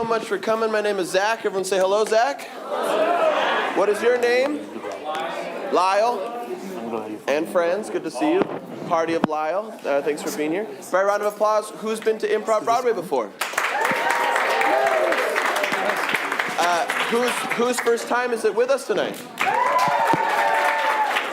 so much for coming. My name is Zach. Everyone say hello, Zach. Hello. What is your name? Lyle. And friends, good to see you. Party of Lyle. Thanks for being here. By a round of applause, who's been to ImprovBroadway before? Whose first time is it with us tonight?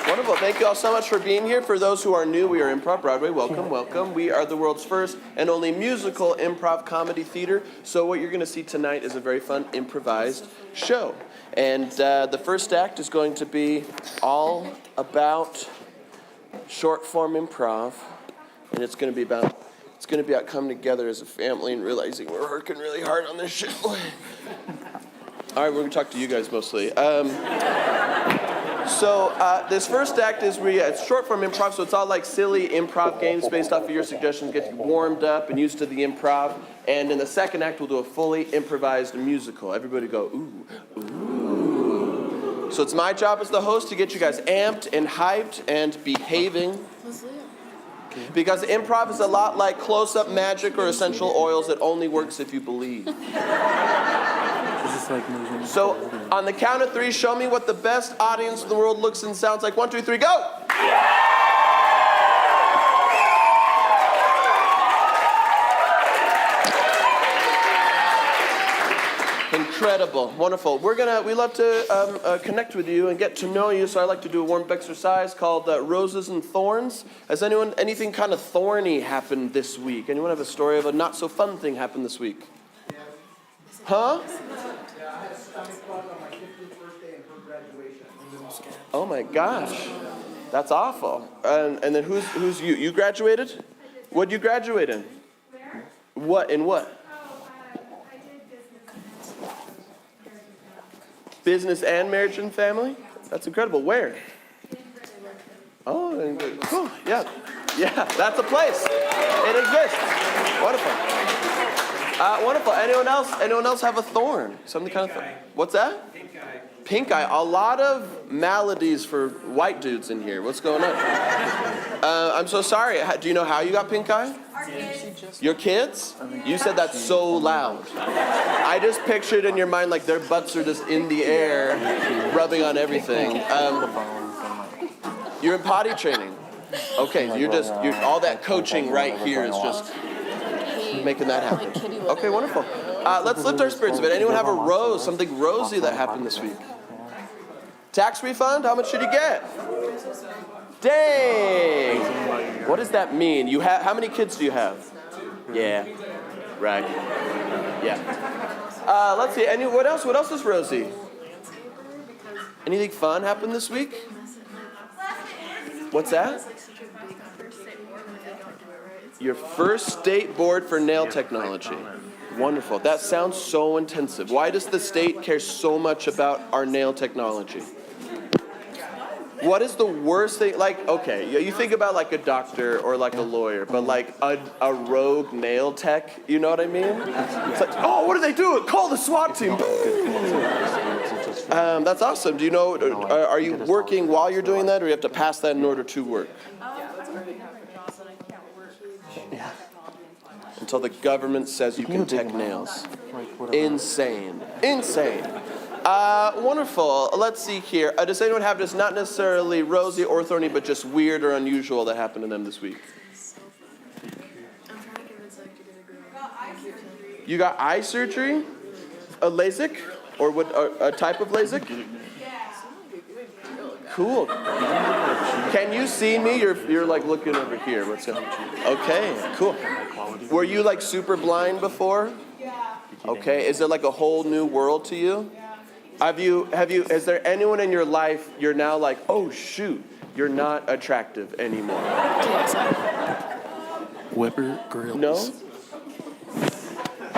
Wonderful. Thank you all so much for being here. For those who are new, we are ImprovBroadway. Welcome, welcome. We are the world's first and only musical improv comedy theater. So what you're going to see tonight is a very fun improvised show. And the first act is going to be all about short form improv. And it's going to be about coming together as a family and realizing we're working really hard on this show. All right, we're going to talk to you guys mostly. So this first act is it's short form improv, so it's all like silly improv games based off of your suggestions, get you warmed up and used to the improv. And in the second act, we'll do a fully improvised musical. Everybody go, ooh, ooh. So it's my job as the host to get you guys amped and hyped and behaving. Because improv is a lot like close-up magic or essential oils. It only works if you believe. So on the count of three, show me what the best audience in the world looks and sounds like. 1, 2, 3, go! Incredible, wonderful. We love to connect with you and get to know you. So I like to do a warm-up exercise called Roses and Thorns. Has anything kind of thorny happened this week? Anyone have a story of a not so fun thing happened this week? Huh? Oh my gosh, that's awful. And then who's you? You graduated? What'd you graduate in? Where? What, in what? I did Business and marriage and family? That's incredible. Where? Oh, cool. Yeah, that's a place. It exists. Wonderful. Wonderful. Anyone else have a thorn? Something kind of thorn? What's that? Pink eye. A lot of maladies for white dudes in here. What's going on? I'm so sorry. Do you know how you got pink eye? Our kids. Your kids? You said that so loud. I just pictured in your mind like their butts are just in the air, rubbing on everything. You're in potty training. Okay, you're all that coaching right here is just making that happen. Okay, wonderful. Let's lift our spirits a bit. Anyone have a rose, something rosy that happened this week? Tax refund? How much did you get? Dang! What does that mean? How many kids do you have? Yeah. Right. Yeah. Let's see. What else? What else is rosy? Anything fun happened this week? What's that? Your first state board for nail technology. Wonderful. That sounds so intensive. Why does the state care so much about our nail technology? What is the worst thing? Like, okay, you think about like a doctor or like a lawyer, but like a rogue nail tech, you know what I mean? It's like, oh, what are they doing? Call the SWAT team. That's awesome. Do you know, are you working while you're doing that, or you have to pass that in order to work? Until the government says you can tech nails. Insane. Insane. Wonderful. Let's see here. Does anyone have just not necessarily rosy or thorny, but just weird or unusual that happened to them this week? You got eye surgery? A LASIK? Or what? A type of LASIK? Cool. Can you see me? You're like looking over here. What's going on? Okay, cool. Were you like super blind before? Yeah. Okay. Is it like a whole new world to you? Is there anyone in your life you're now like, oh shoot, you're not attractive anymore? Weber Grills. No?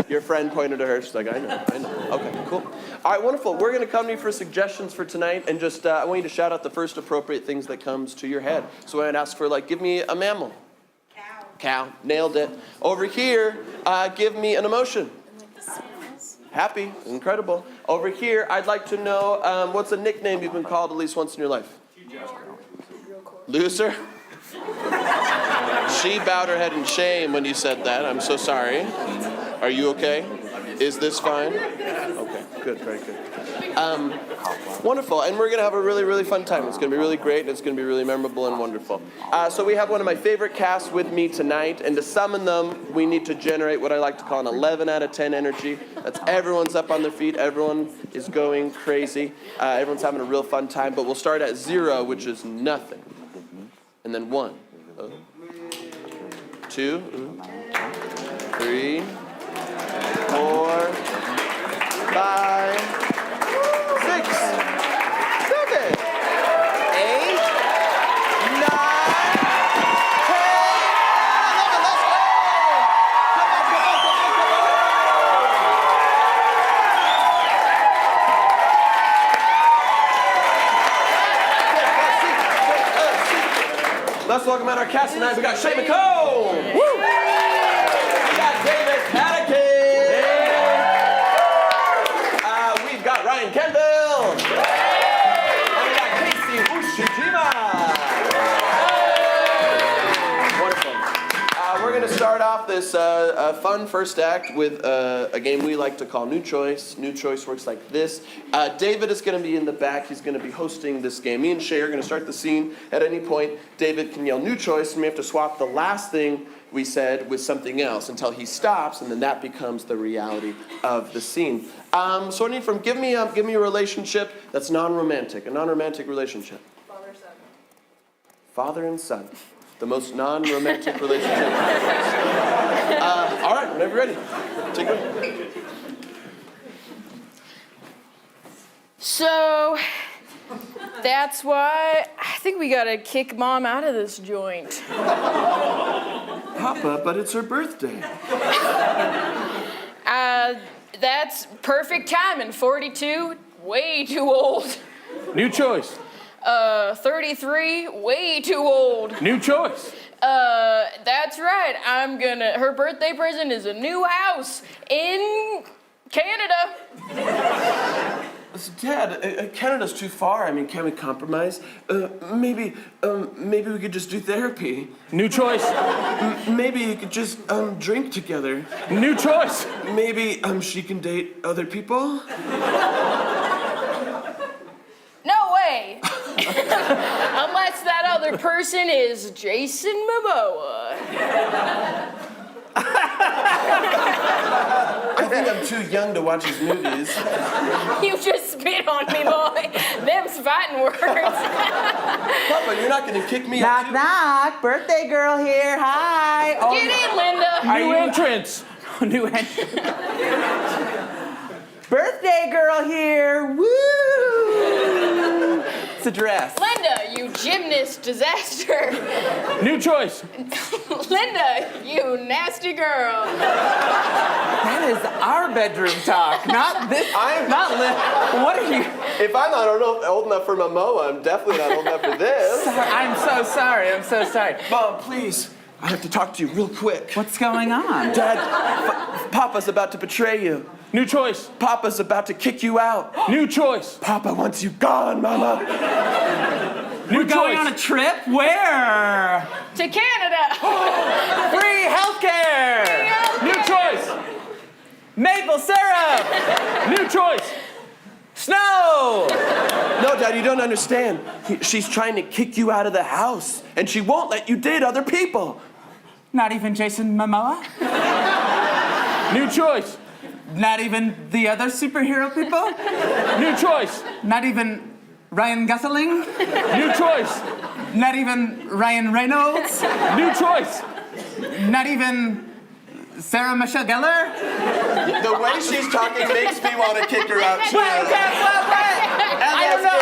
Your friend pointed to her, she's like, I know. Okay, cool. All right, wonderful. We're gonna come to you for suggestions for tonight, and just, I want you to shout out the first appropriate things that comes to your head. So I'd ask for like, give me a mammal. Cow. Nailed it. Over here, give me an emotion. Happy. Incredible. Over here, I'd like to know what's a nickname you've been called at least once in your life? Loser? She bowed her head in shame when you said that. I'm so sorry. Are you okay? Is this fine? Okay, good, very good. Wonderful, and we're gonna have a really, really fun time. It's gonna be really great, and it's gonna be really memorable and wonderful. So we have one of my favorite casts with me tonight, and to summon them, we need to generate what I like to call an 11 out of 10 energy. That's everyone's up on their feet, everyone is going crazy, everyone's having a real fun time, but we'll start at 0, which is nothing, and then 1, 2, 3, 4, 5, 6, 7, 8, 9, 10, 11. Let's go! Come on, come on, come on, come on! Let's welcome out our cast tonight. We got Shae McCombs. Woo! We got David Padeken. We've got Quenneville. And we got KC Ushijima. Wonderful. We're going to start off this fun first act with a game we like to call New Choice. New Choice works like this. David is going to be in the back. He's going to be hosting this game. Me and Shae are going to start the scene. At any point, David can yell New Choice, and we have to swap the last thing we said with something else until he stops, and then that becomes the reality of the scene. So I need from give me a relationship that's non-romantic, a non-romantic relationship. Father-son. Father and son, the most non-romantic relationship. All right, whenever you're ready, take it away. So, that's why I think we gotta kick Mom out of this joint. Papa, but it's her birthday. That's perfect timing. 42, way too old. New choice. 33, way too old. New choice. That's right. Her birthday present is a new house in Canada. Dad, Canada's too far. I mean, can we compromise? Maybe we could just do therapy. New choice. Maybe you could just drink together. New choice. Maybe she can date other people. No way. Unless that other person is Jason Momoa. I think I'm too young to watch his movies. You just spit on me, boy. Them's fighting words. Papa, you're not gonna kick me Knock, out. knock. Birthday girl here. Hi. Oh, Get in, Linda. New entrance. new entrance. Birthday girl here. Woo! It's a dress. Linda, you gymnast disaster. New choice. Linda, you nasty girl. That is our bedroom talk, not this. What are you? If I'm not old enough for Momoa, I'm definitely not old enough for this. I'm so sorry. I'm so sorry. Mom, please. I have to talk to you real quick. What's going on? Dad, Papa's about to betray you. New choice. Papa's about to kick you out. New choice. Papa wants you gone, Mama. We're going on a trip? Where? To Canada. Free healthcare. New choice. Maple syrup. New choice. Snow. No, Dad, you don't understand. She's trying to kick you out of the house, and she won't let you date other people. Not even Jason Momoa? New choice. Not even the other superhero people? New choice. Not even Ryan Gosling? New choice. Not even Ryan Reynolds? New choice. Not even Sarah Michelle Gellar? The way she's talking makes me want to kick her out, too. What? I don't know.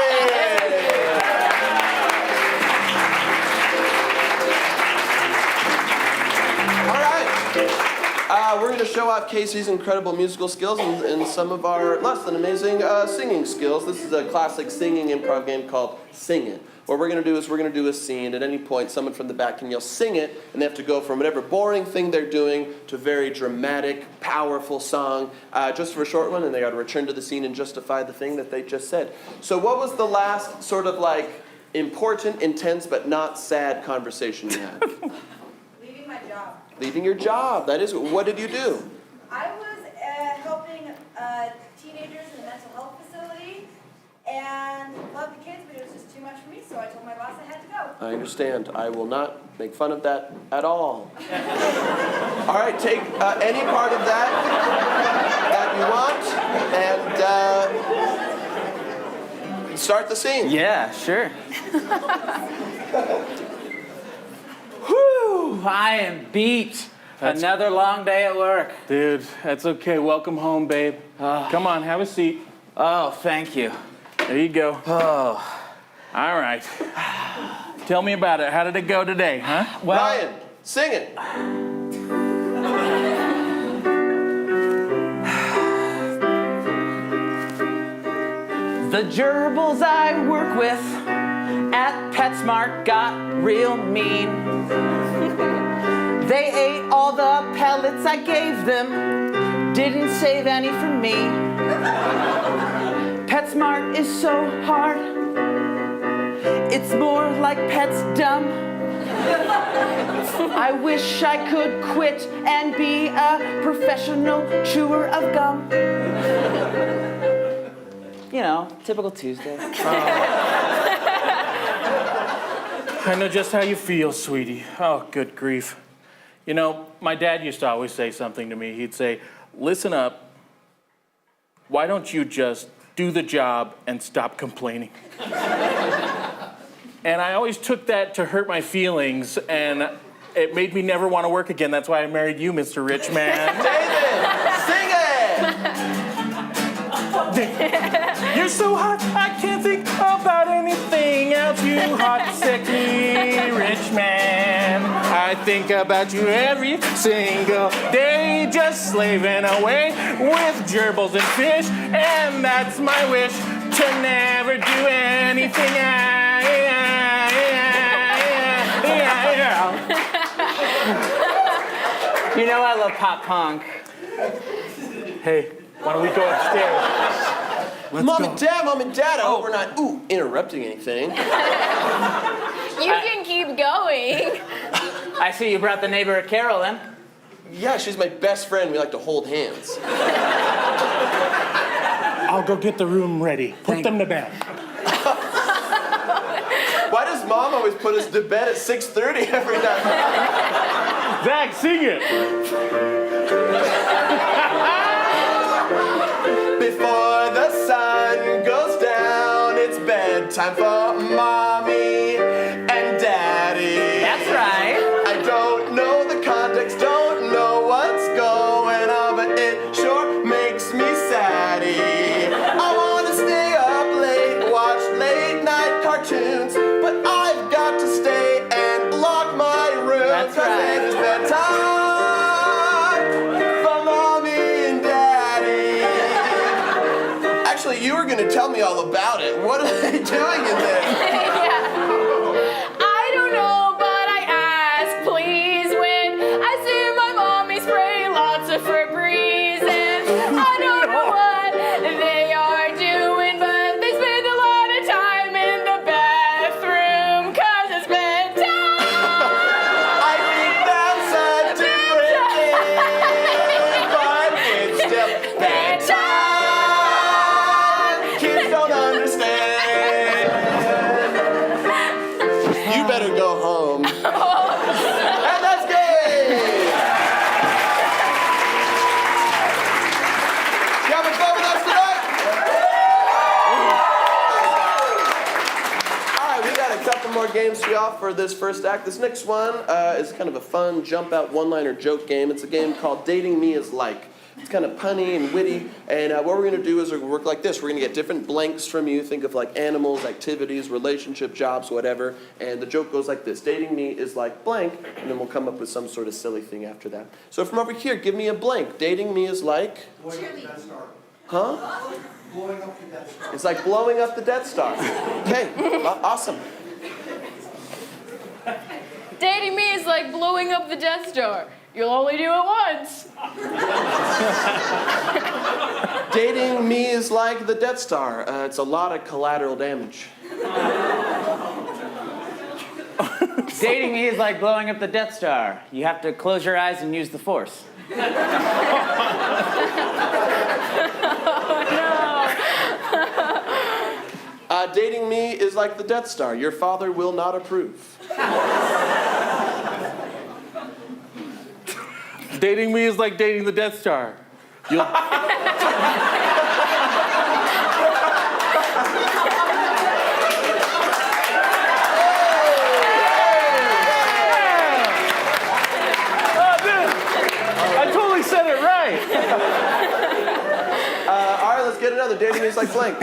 We're going to show off Casey's incredible musical skills and some of our less than amazing singing skills. This is a classic singing improv game called Sing It. What we're going to do is we're going to do a scene. At any point, someone from the back can yell, sing it, and they have to go from whatever boring thing they're doing to a very dramatic, powerful song, just for a short one, and they got to return to the scene and justify the thing that they just said. So what was the last sort of like important, intense, but not sad conversation you had? Leaving my job. Leaving your job. That is, what did you do? I was helping teenagers in a mental health facility and loved the kids, but it was just too much for me, so I told my boss I had to go. I understand. I will not make fun of that at all. All right, take any part of that you want and start the scene. Yeah, sure. Whew, I am beat. Another long day at work. Dude, that's okay. Welcome home, babe. Come on, have a seat. Oh, thank you. There you go. Oh. All right. Tell me about it. How did it go today, huh? Well, Ryan, sing it. the gerbils I work with at PetSmart got real mean. They ate all the pellets I gave them, didn't save any for me. PetSmart is so hard, it's more like Pet's dumb. I wish I could quit and be a professional chewer of gum. You know, typical Tuesday. I know just how you feel, sweetie. Oh, good grief. You know, my dad used to always say something to me. He'd say, listen up, why don't you just do the job and stop complaining? And I always took that to hurt my feelings, and it made me never want to work again. That's why I married you, Mr. Rich Man. David, sing it! You're so hot, I can't think about anything else, you hot, sexy rich man. I think about you every single day, just slaving away with gerbils and fish, and that's my wish, to never do anything You know I love pop punk. Hey, why don't we go upstairs? Mom and Dad, I hope we're not, interrupting anything. You can keep going. I see you brought the neighbor Carol in. Yeah, she's my best friend. We like to hold hands. I'll go get the room ready. Put them to bed. Why does Mom always put us to bed at 6:30 every night? Zach, sing it. Before the sun goes down, it's bedtime for Mommy and Daddy. That's right. I don't know the context, don't know what's going on, but it sure makes me saddy. I wanna stay up late, watch late night cartoons, but I've got to stay and lock my room. That's right. It is bedtime for Mommy and Daddy. Actually, you were gonna tell me all about it. What are they doing in there? I don't know, but I ask, please, when I see my mommy spray lots of Febreze, and I don't know what they are doing, but they spend a lot of time in the bathroom, 'cause it's bedtime. I think that's a different thing, but it's still bedtime. Kids don't understand. You better go home. And that's good. You having fun with us tonight? All right, we got a couple more games for y'all for this first act. This next one is kind of a fun jump out one-liner joke game. It's a game called Dating Me Is Like. It's kind of punny and witty, and what we're going to do is work like this. We're going to get different blanks from you. Think of like animals, activities, relationship, jobs, whatever, and the joke goes like this. Dating me is like blank, and then we'll come up with some sort of silly thing after that. So from over here, give me a blank. Dating me is like? Huh? Blowing up the Death Star. It's like blowing up the Death Star. Okay, awesome. Dating me is like blowing up the Death Star. You'll only do it once. Dating me is like the Death Star. It's a lot of collateral damage. Dating me is like blowing up the Death Star. You have to close your eyes and use the Force. Dating me is like the Death Star. Your father will not approve. Dating me is like dating the Death Star. You'll... Said it right. All right, let's get another. Dating me is like blank.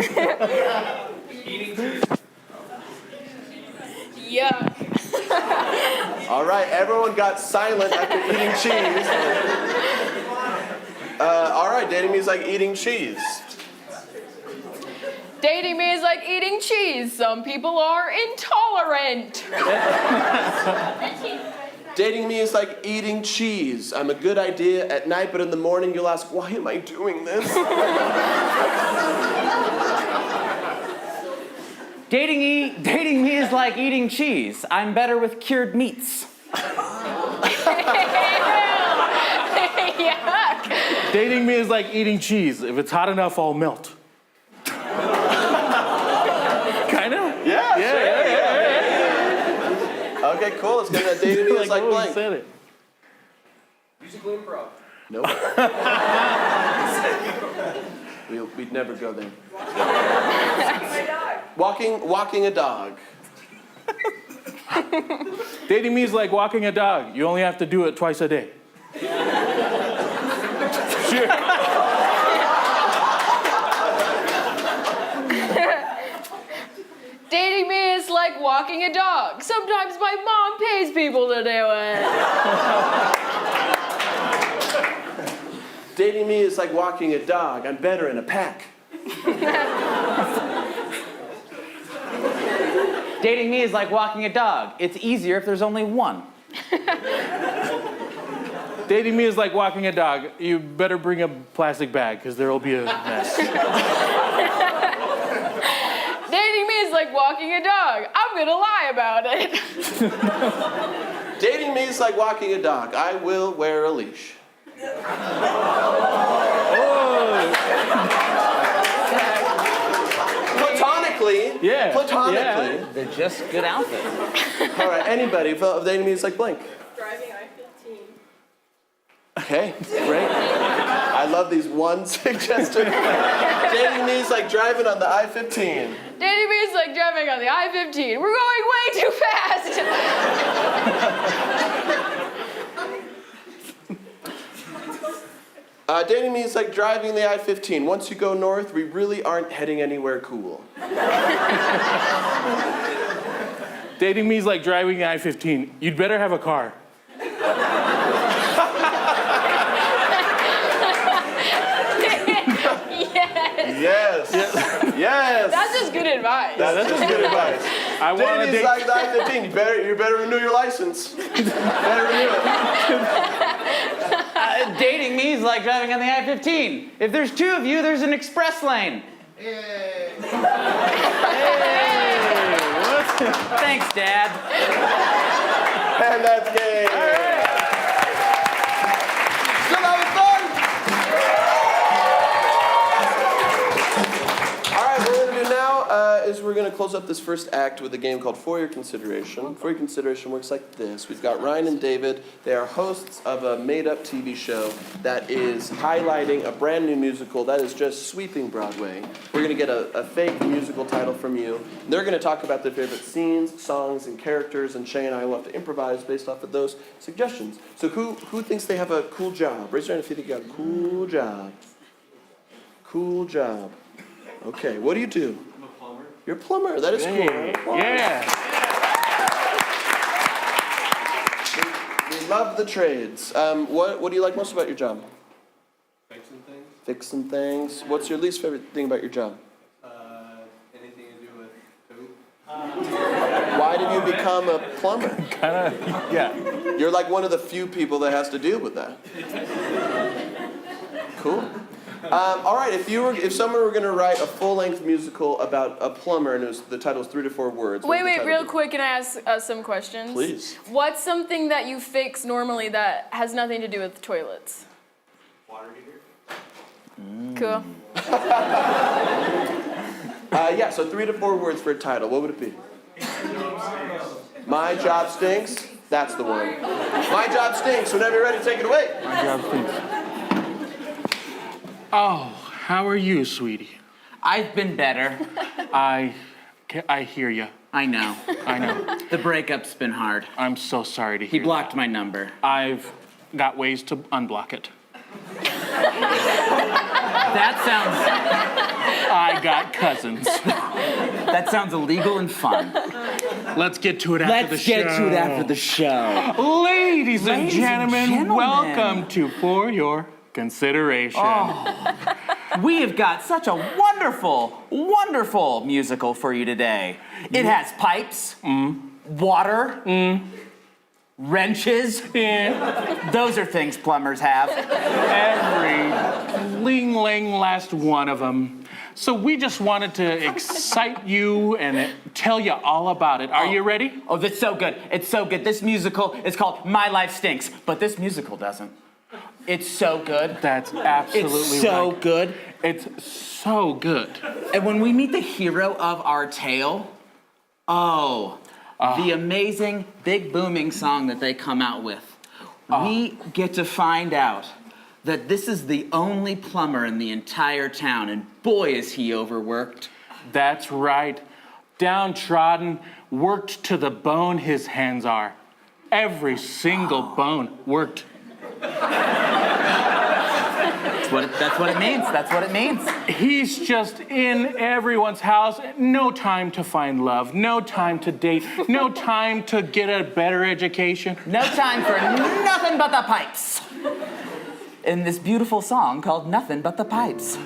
Yuck. All right, everyone got silent after eating cheese. All right, dating me is like eating cheese. Dating me is like eating cheese. Some people are intolerant. Dating me is like eating cheese. I'm a good idea at night, but in the morning you'll ask, why am I doing this? Dating me is like eating cheese. I'm better with cured meats. Yuck. Dating me is like eating cheese. If it's hot enough, I'll melt. Kind of? Yeah, sure. Yeah. Okay, cool. Let's get that. Dating me is like oh, blank. you said it. Musical improv. Nope. We'd never go there. Walking a dog. Dating me is like walking a dog. You only have to do it twice a day. Sure. Dating me is like walking a dog. Sometimes my mom pays people to do it. Dating me is like walking a dog. I'm better in a pack. Dating me is like walking a dog. It's easier if there's only one. Dating me is like walking a dog. You better bring a plastic bag, because there will be a mess. Dating me is like walking a dog. I'm gonna lie about it. Dating me is like walking a dog. I will wear a leash. Platonically. Yeah. Platonically. Yeah. They're just good outfits. All right, anybody. If dating me is like blank. Driving I-15. Okay, great. I love these one suggested. Dating me is like driving on the I-15. Dating me is like driving on the I-15. We're going way too fast. Dating me is like driving the I-15. Once you go north, we really aren't heading anywhere cool. Dating me is like driving the I-15. You'd better have a car. Yes. Yes. That's just good advice. That's just good advice. I want to Dating is date. like the I-15. You better renew your license. Better renew it. Dating me is like driving on the I-15. If there's two of you, there's an express lane. Yay. Thanks, Dad. And that's gay. Still having fun? All right, what we're going to do now is we're going to close up this first act with a game called For Your Consideration. For Your Consideration works like this. We've got Ryan and David. They are hosts of a made-up TV show that is highlighting a brand new musical that is just sweeping Broadway. We're going to get a fake musical title from you. They're going to talk about their favorite scenes, songs, and characters, and Shae and I will have to improvise based off of those suggestions. So who thinks they have a cool job? Raise your hand if you think you have a cool job. Cool job. Okay, what do you do? I'm a plumber. You're a plumber. That is cool. Yeah. We love the trades. What do you like most about your job? Fixing things. Fixing things. What's your least favorite thing about your job? Anything to do with poop. Why did you become a plumber? Yeah. You're like one of the few people that has to deal with that. Cool. All right, if someone were going to write a full-length musical about a plumber and the title was 3 to 4 words. what would the Wait, title real be? quick, can I ask some questions? Please. What's something that you fix normally that has nothing to do with toilets? Water heater. Cool. Yeah, so 3 to 4 words for a title. What would it be? My Job Stinks. That's the one. My Job Stinks. Whenever you're ready, take it away. My job stinks. Oh, how are you, sweetie? I've been better. I hear you. I know. I know. The breakup's been hard. I'm so sorry to He hear blocked my number. that. I've got ways to unblock it. That I got cousins. sounds illegal and fun. Let's get to it after the show. Let's get to it after the show. Ladies and Ladies and gentlemen, gentlemen. welcome to For Your Consideration. We have got such a wonderful, wonderful musical for you today. It has pipes, water, wrenches. Those are things plumbers have. Every ling-ling last one of them. So we just wanted to excite you and tell you all about it. Are you ready? Oh, that's so good. It's so good. This musical is called My Life Stinks, but this musical doesn't. It's so good. That's absolutely It's so right. good. It's so good. And when we meet the hero of our tale, the amazing, big, booming song that they come out with, we get to find out that this is the only plumber in the entire town, and boy, is he overworked. That's right. Downtrodden, worked to the bone his hands are. Every single bone worked. That's what it means. That's what it means. He's just in everyone's house. No time to find love. No time to date. No time to get a better education. No time for nothing but the pipes. In this beautiful song called Nothing But the Pipes.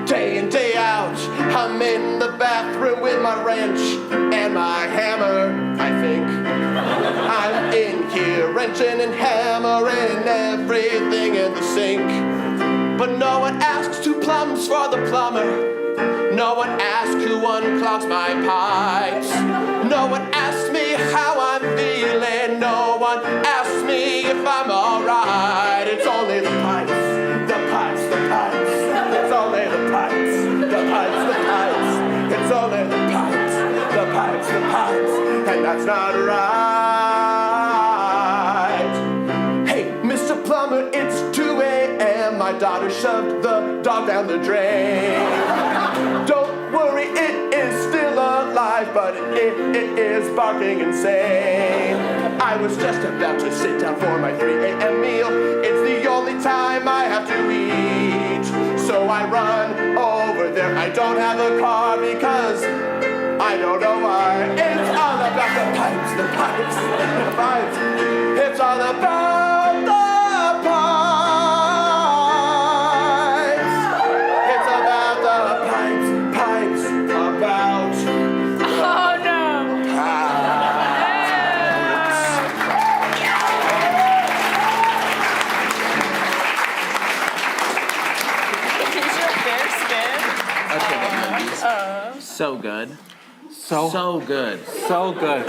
Day in, day out, I'm in the bathroom with my wrench and my hammer, I think. I'm in here wrenching and hammering everything in the sink. But no one asks who plums for the plumber. No one asks who unclogs my pipes. No one asks me how I'm feeling. No one asks me if I'm alright. It's only the pipes, the pipes, the pipes. It's only the pipes, the pipes, the pipes. It's only the pipes, the pipes, the pipes. And that's not right. Hey, Mr. Plumber, it's 2 a.m. My daughter shoved the dog down the drain. Don't worry, it is still alive, but it is barking insane. I was just about to sit down for my 3 a.m. meal. It's the only time I have to eat. So I run over there. I don't have a car because I don't know why. It's all about the pipes, the pipes, the pipes. It's all about the pipes. It's about the pipes, pipes, about Oh no. Is your bear spin? So good. So good. so good.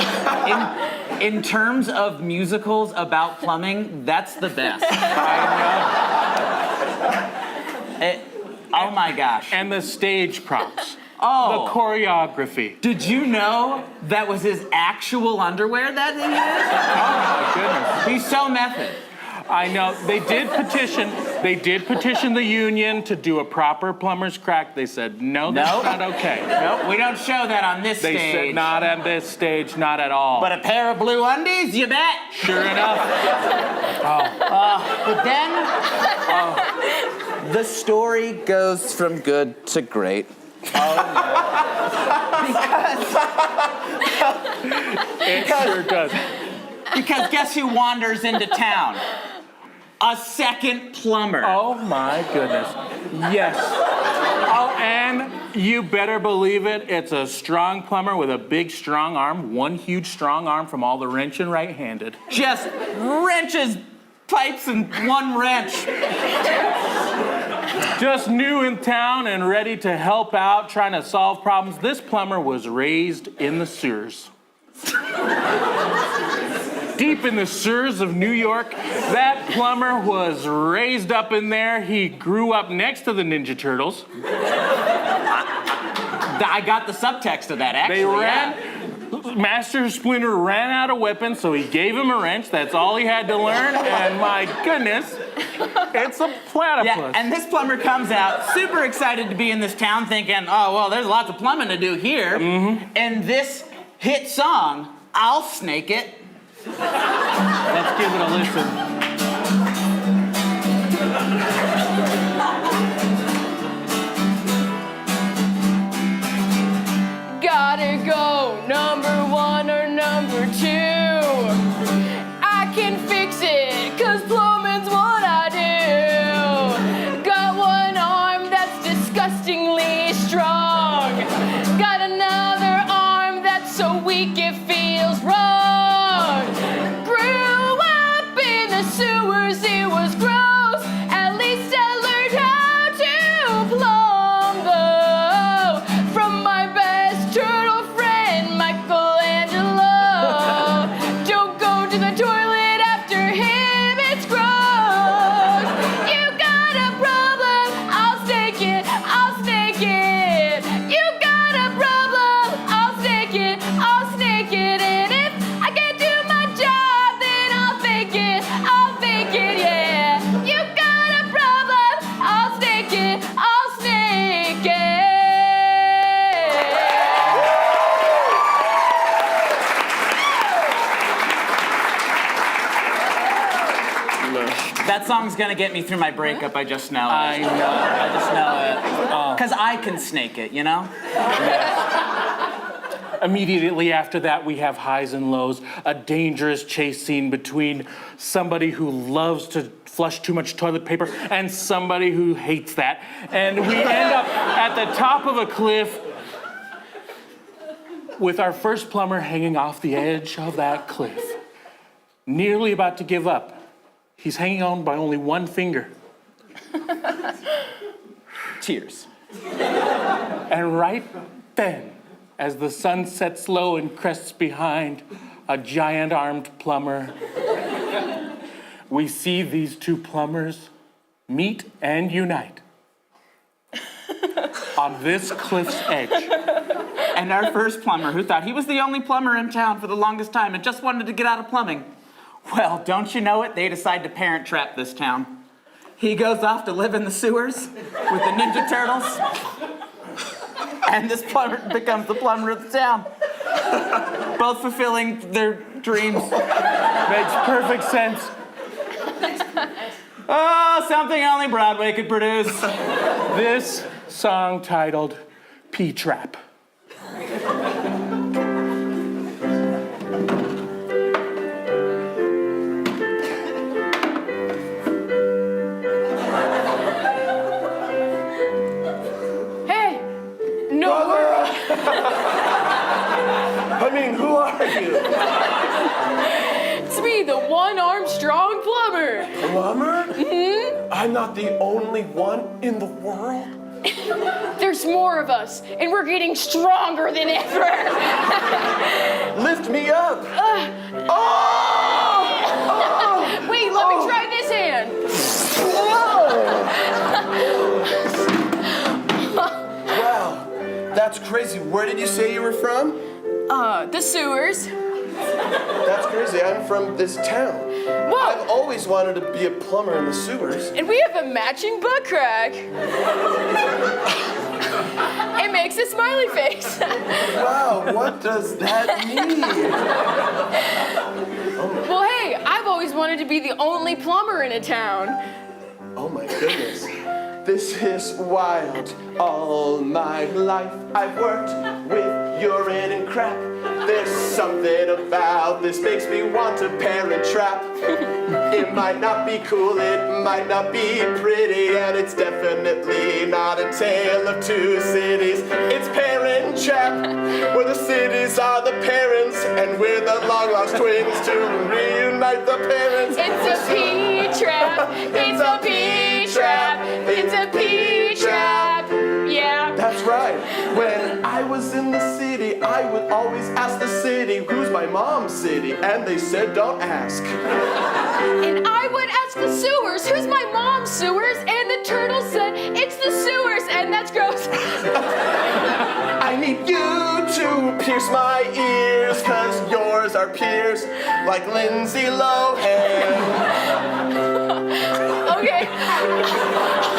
In terms of musicals about plumbing, that's the best. Oh my gosh. And the stage props. Oh. The choreography. Did you know that was his actual underwear that he used? Oh my goodness. He's so method. I know. They did petition the union to do a proper plumber's crack. They said, no, that's not okay. Nope, we don't show that on this They stage. said, not on this stage, not at all. But a pair of blue undies, you bet. Sure enough. But then, the story goes from good to great. It sure does. Because guess who wanders into town? A second plumber. Oh my goodness. Yes. Oh, and you better believe it, it's a strong plumber with a big, strong arm, one huge, strong arm from all the wrenching right-handed. Just wrenches pipes in one wrench. Just new in town and ready to help out, trying to solve problems. This plumber was raised in the sewers. Deep in the sewers of New York, that plumber was raised up in there. He grew up next to the Ninja Turtles. I got the subtext of that, actually. They ran. Master Splinter ran out of weapons, so he gave him a wrench. That's all he had to learn. And my goodness, it's a platypus. Yeah, and this plumber comes out, super excited to be in this town, thinking, oh, well, there's lots of plumbing to do here. Mm-hmm. And this hit song, I'll Snake It. Let's give it a listen. Gotta go, number 1 or number 2. I can fix it, 'cause plumbing's what I do. Got one arm that's disgustingly strong. Got another arm that's so weak it feels wrong. Grew up in the sewers, it was gross. At least I learned how to plumb though. From my best turtle friend, Michelangelo. Don't go to the toilet after him, it's gross. You got a problem, I'll snake it, I'll snake it. You got a problem, I'll snake it, I'll snake it. And if I can't do my job, then I'll fake it, yeah. You got a problem, I'll snake it, I'll snake it. That song's gonna get me through my breakup, I just know it. I know. I just know it. 'Cause I can snake it, you know? Immediately after that, we have highs and lows, a dangerous chase scene between somebody who loves to flush too much toilet paper and somebody who hates that. And we end up at the top of a cliff with our first plumber hanging off the edge of that cliff, nearly about to give up. He's hanging on by only one finger. Cheers. And right then, as the sun sets low and crests behind a giant-armed plumber, we see these two plumbers meet and unite on this cliff's edge. And our first plumber, who thought he was the only plumber in town for the longest time and just wanted to get out of plumbing. Well, don't you know it? They decide to parent trap this town. He goes off to live in the sewers with the Ninja Turtles. And this plumber becomes the plumber of the town. Both fulfilling their dreams. Makes perfect sense. Oh, something only Broadway could produce. This song titled P-Trap. Hey, no. I mean, who are you? It's me, the one-armed strong plumber. Plumber? Mm-hmm. I'm not the only one in the world. There's more of us, and we're getting stronger than ever. Lift me up. Wait, let me try this hand. Wow, that's crazy. Where did you say you were from? The sewers. That's crazy. I'm from this town. Whoa. I've always wanted to be a plumber in the sewers. And we have a matching butt crack. It makes a smiley face. Wow, what does that mean? Well, hey, I've always wanted to be the only plumber in a town. Oh my goodness. This is wild. All my life I've worked with urine and crap. There's something about this makes me want to parent trap. It might not be cool, it might not be pretty, and it's definitely not a tale of two cities. It's parent trap, where the cities are the parents, and we're the long-lost twins to reunite the parents. It's a P-trap. It's a P-trap. It's a P-trap. Yeah. That's right. When I was in the city, I would always ask the city, who's my mom's city? And they said, don't ask. And I would ask the sewers, who's my mom's sewers? And the turtle said, it's the sewers, and that's gross. I need you to pierce my ears, cause yours are pierced like Lindsay Lohan. Okay,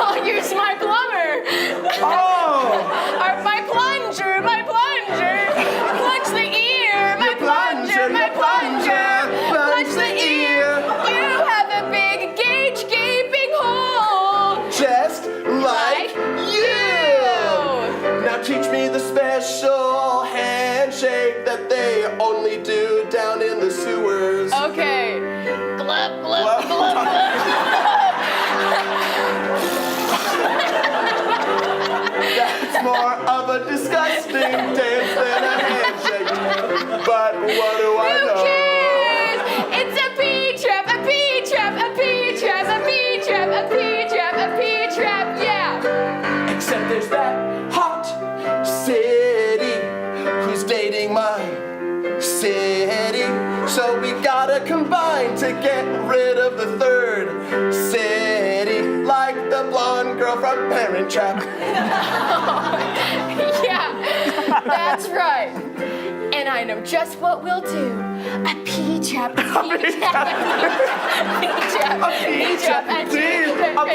I'll use my plumber. Oh! Or my plunger. Plunge the ear, my plunger. Plunge the ear. You have a big gauge gaping hole. Just like you! Now teach me the special handshake that they only do down in the sewers. Okay. Glub, glub, glub, glub. That's more of a disgusting dance than a handshake. But what do I Who know? cares? It's a pea trap, yeah. Except there's that hot city who's dating my city. So we gotta combine to get rid of the third city. Like the blonde girl from Parent Trap. Yeah, that's right. And I know just what we'll do. A pea trap, a pea trap, a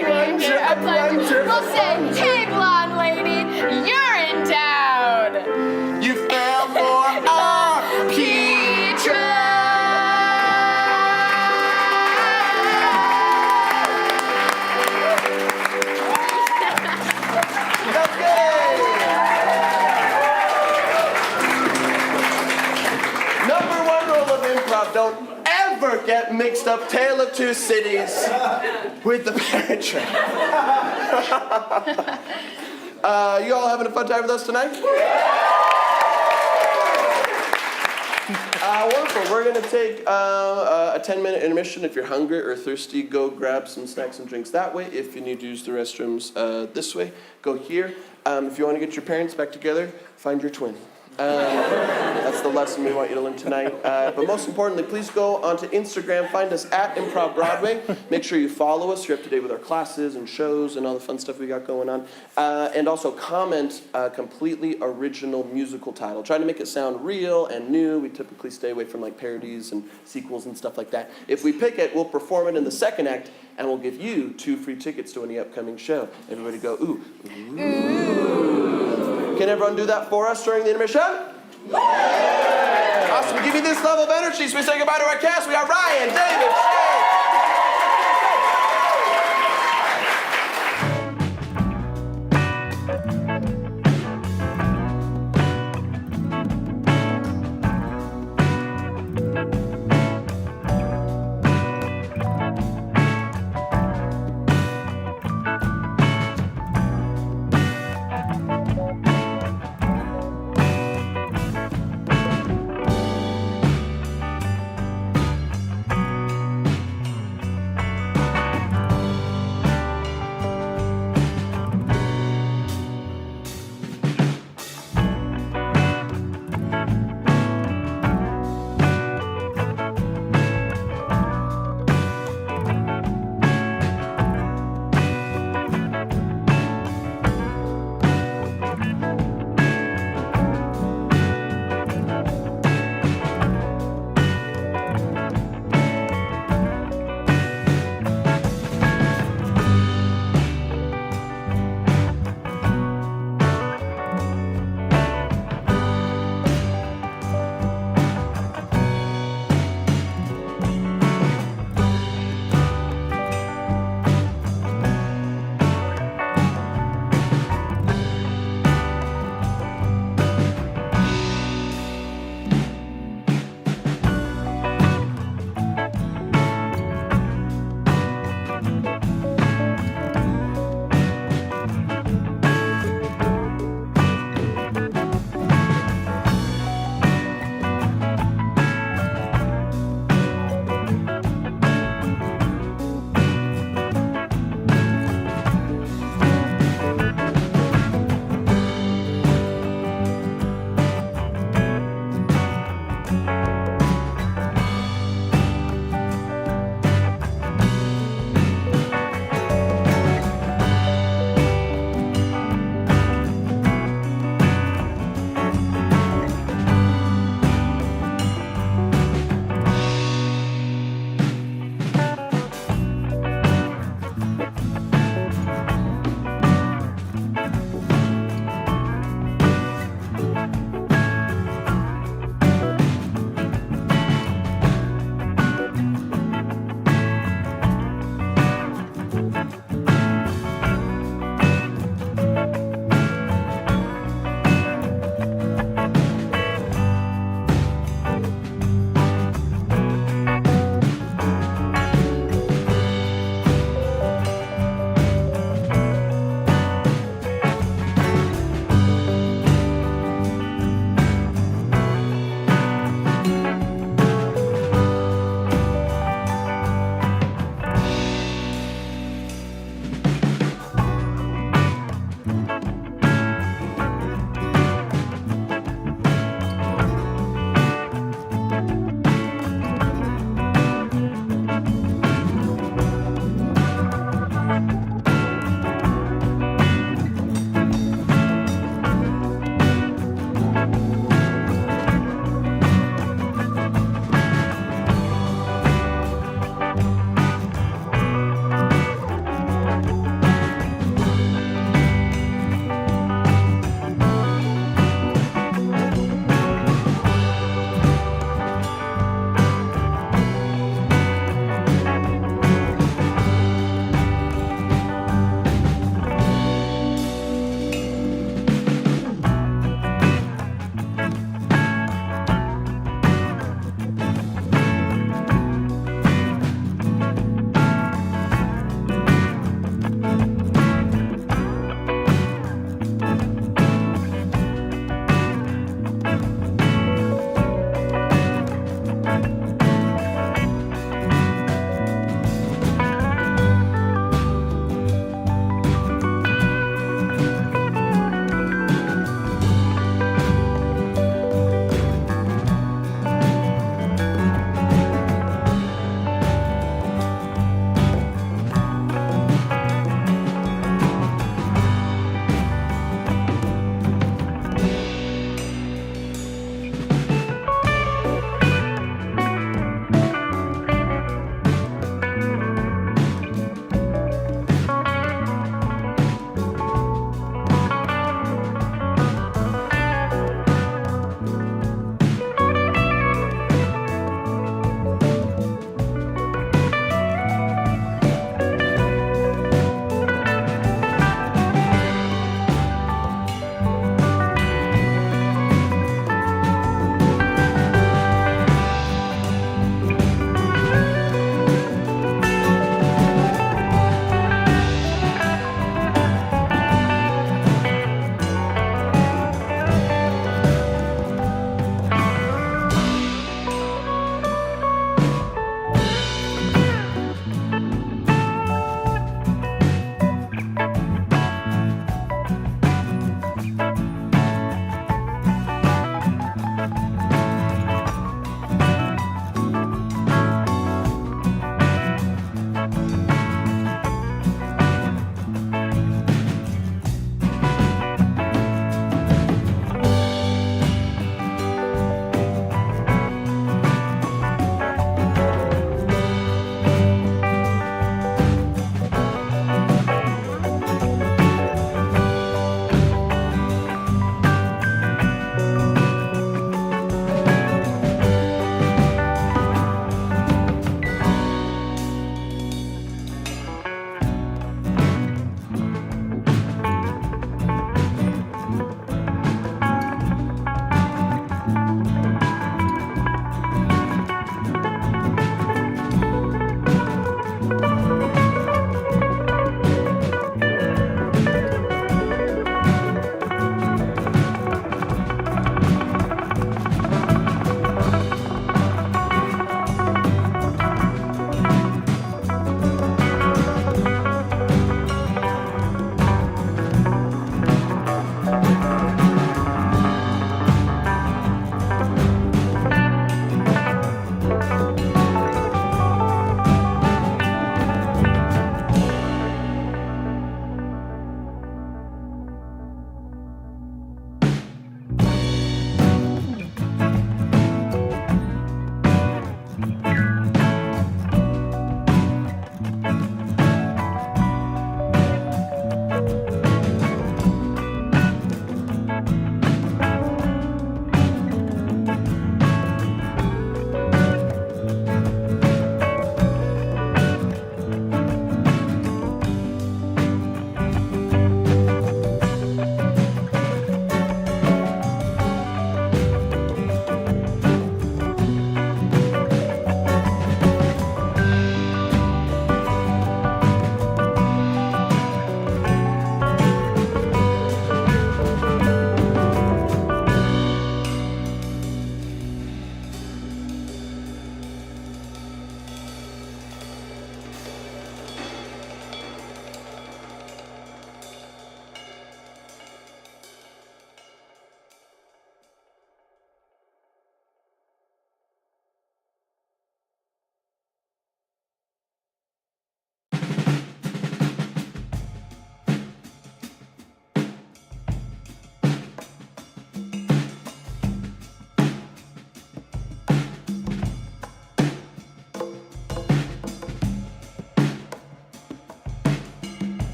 plunger. We'll say, hey, blonde lady, you're in town. You fell for our pea trap. Okay. Number one rule of improv: don't ever get mixed up Tale of Two Cities with the Parent Trap. You all having a fun time with us tonight? Wonderful. We're going to take a 10-minute intermission. If you're hungry or thirsty, go grab some snacks and drinks that way. If you need to use the restrooms this way, go here. If you want to get your parents back together, find your twin. That's the lesson we want you to learn tonight. But most importantly, please go onto Instagram. Find us at ImprovBroadway. Make sure you follow us. You're up to date with our classes and shows and all the fun stuff we got going on. And also comment a completely original musical title. Try to make it sound real and new. We typically stay away from like parodies and sequels and stuff like that. If we pick it, we'll perform it in the second act, and we'll give you 2 free tickets to any upcoming show. Everybody go, ooh. Ooh. Can everyone do that for us during the intermission? Awesome. Give me this level of energy so we say goodbye to our cast. We got Ryan, David, Shae.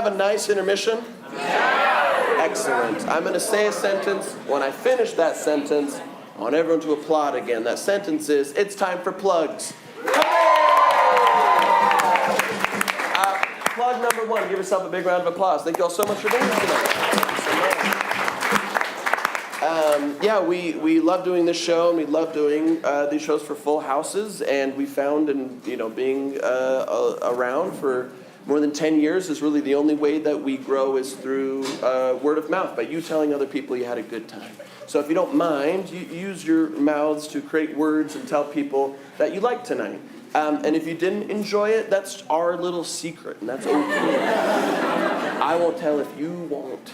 have a nice intermission? Yeah. Excellent. I'm going to say a sentence. When I finish that sentence, I want everyone to applaud again. That sentence is, it's time for plugs. Plug number one. Give yourself a big round of applause. Thank you all so much for being here tonight. Yeah, we love doing this show, and we love doing these shows for full houses. And we found, and being around for more than 10 years is really the only way that we grow is through word of mouth, by you telling other people you had a good time. So if you don't mind, you use your mouths to create words and tell people that you liked tonight. And if you didn't enjoy it, that's our little secret, and that's okay. I won't tell if you won't.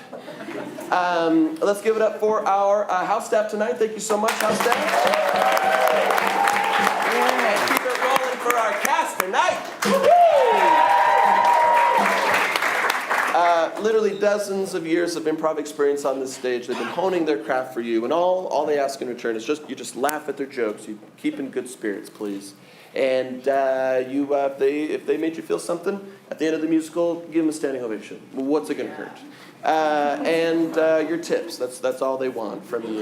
Let's give it up for our house staff tonight. Thank you so much, house staff. And keep it rolling for our cast tonight. Literally dozens of years of improv experience on this stage. They've been honing their craft for you, and all they ask in return is you just laugh at their jokes. You keep in good spirits, please. And if they made you feel something at the end of the musical, give them a standing ovation. Well, what's it gonna hurt? And your tips. That's all they want from you.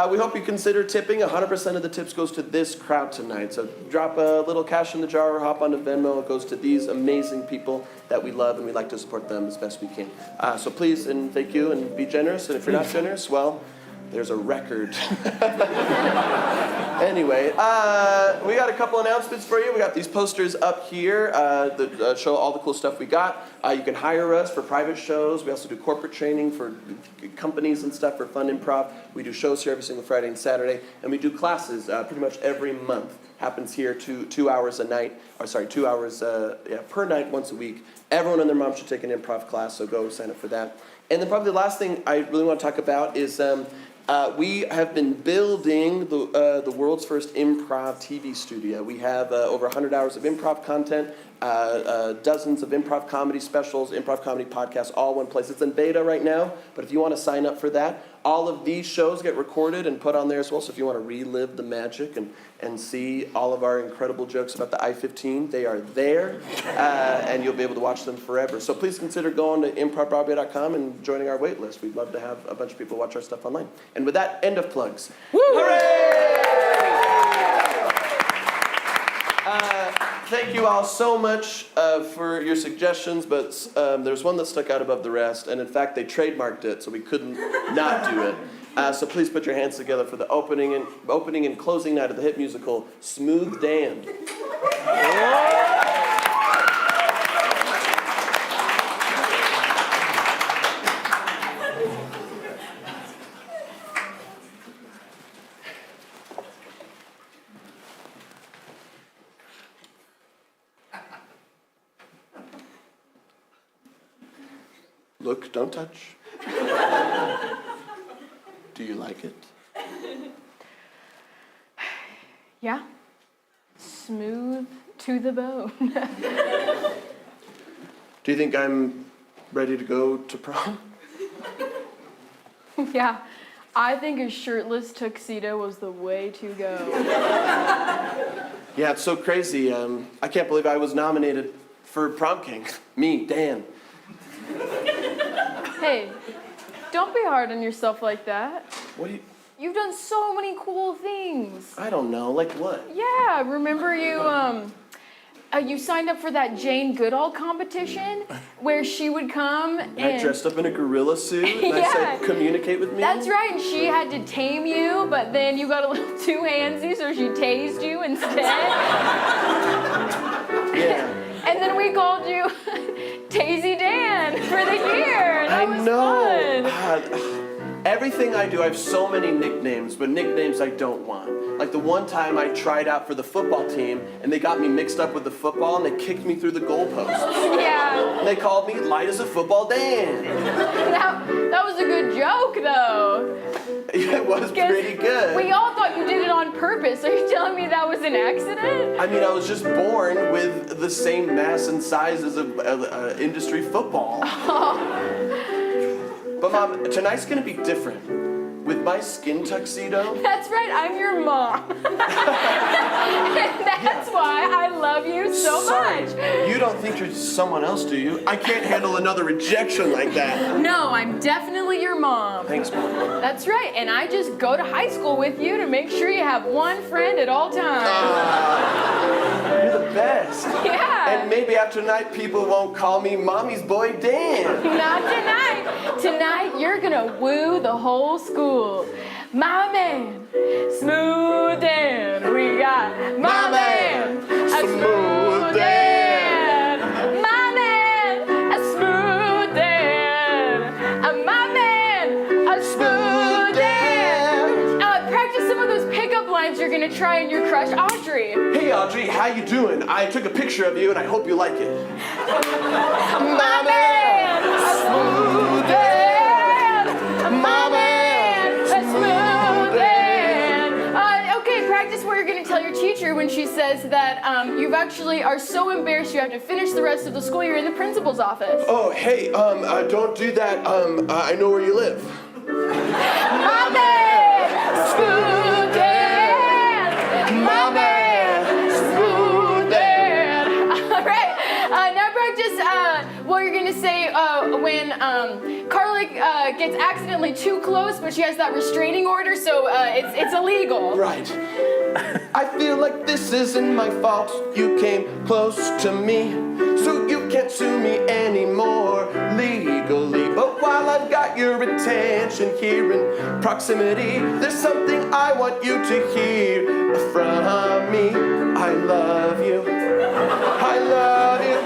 We hope you consider tipping. 100% of the tips goes to this crowd tonight. So drop a little cash in the jar or hop onto Venmo. It goes to these amazing people that we love, and we like to support them as best we can. So please and thank you, and be generous. And if you're not generous, well, there's a record. Anyway, we got a couple announcements for you. We got these posters up here that show all the cool stuff we got. You can hire us for private shows. We also do corporate training for companies and stuff for fun improv. We do shows here every single Friday and Saturday. And we do classes pretty much every month. Happens here 2 hours a night, or sorry, 2 hours per night, once a week. Everyone and their mom should take an improv class, so go sign up for that. And then probably the last thing I really want to talk about is we have been building the world's first improv TV studio. We have over 100 hours of improv content, dozens of improv comedy specials, improv comedy podcasts, all one place. It's in beta right now, but if you want to sign up for that, all of these shows get recorded and put on there as well. So if you want to relive the magic and see all of our incredible jokes about the I-15, they are there, and you'll be able to watch them forever. So please consider going to ImprovBroadway.com and joining our wait list. We'd love to have a bunch of people watch our stuff online. And with that, end of plugs. Woo! Hooray! Thank you all so much for your suggestions, but there's one that stuck out above the rest, and in fact, they trademarked it, so we couldn't not do it. So please put your hands together for the opening and closing night of the hit musical, Smooth Dan. Look, don't touch. Do you like it? Yeah. Smooth to the bone. Do you think I'm ready to go to prom? Yeah. I think a shirtless tuxedo was the way to go. Yeah, it's so crazy. I can't believe I was nominated for prom king. Me, Dan. Hey, don't be hard on yourself like that. What do you... You've done so many cool things. I don't know, like what? Yeah, remember you signed up for that Jane Goodall competition where she would come and I dressed up in a gorilla suit and Yeah. I said, communicate with me? That's right, and she had to tame you, but then you got a little too handsy, so she tased you instead. Yeah. And then we called you Tazy Dan for the year. That was fun. God, everything I do, I have so many nicknames, but nicknames I don't want. Like the one time I tried out for the football team, and they got me mixed up with the football, and they kicked me through the goalposts. Yeah. And they called me Light as a Football Dan. That was a good joke, though. It was pretty good. We all thought you did it on purpose. Are you telling me that was an accident? I mean, I was just born with the same mass and size as a industry football. Oh. But Mom, tonight's gonna be different. with my skin tuxedo? That's right, I'm your mom. And that's why I love you so Sorry, much. you don't think you're someone else, do you? I can't handle another rejection like that. No, I'm definitely your mom. Thanks, Mom. That's right, and I just go to high school with you to make sure you have one friend at all times. You're the best. Yeah. And maybe after tonight, people won't call me Mommy's boy Dan. Not tonight. Tonight, you're gonna woo the whole school. My man, Smooth Dan. We got my man, Smooth Dan. My man, Smooth Dan. My man, Smooth Dan. Practice some of those pickup lines you're gonna try in your crush, Audrey. Hey, Audrey, how you doing? I took a picture of you, and I hope you like it. My man, Smooth Dan. My man, Smooth Dan. Okay, practice where you're gonna tell your teacher when she says that you actually are so embarrassed you have to finish the rest of the school year in the principal's office. Oh, hey, don't do that. I know where you live. My man, Smooth Dan. My man, Smooth Dan. All right, now practice what you're gonna say when Carla gets accidentally too close, but she has that restraining order, so it's illegal. Right. I feel like this isn't my fault. You came close to me, so you can't sue me anymore legally. But while I've got your attention here in proximity, there's something I want you to hear from me. I love you. I love you.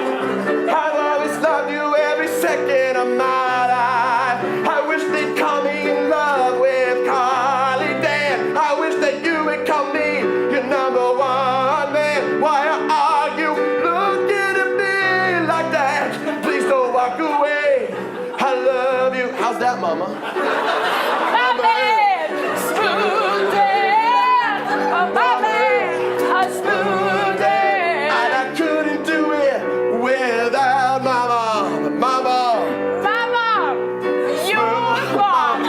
I've always loved you every second of my life. I wish they'd call me in love with Carly Dan. I wish that you would call me your number one man. Why are you looking at me like that? Please don't walk away. I love you. How's that, Mama? My man, Smooth Dan. My man, Smooth Dan. And I couldn't do it without my mom. My mom. My mom, your mom.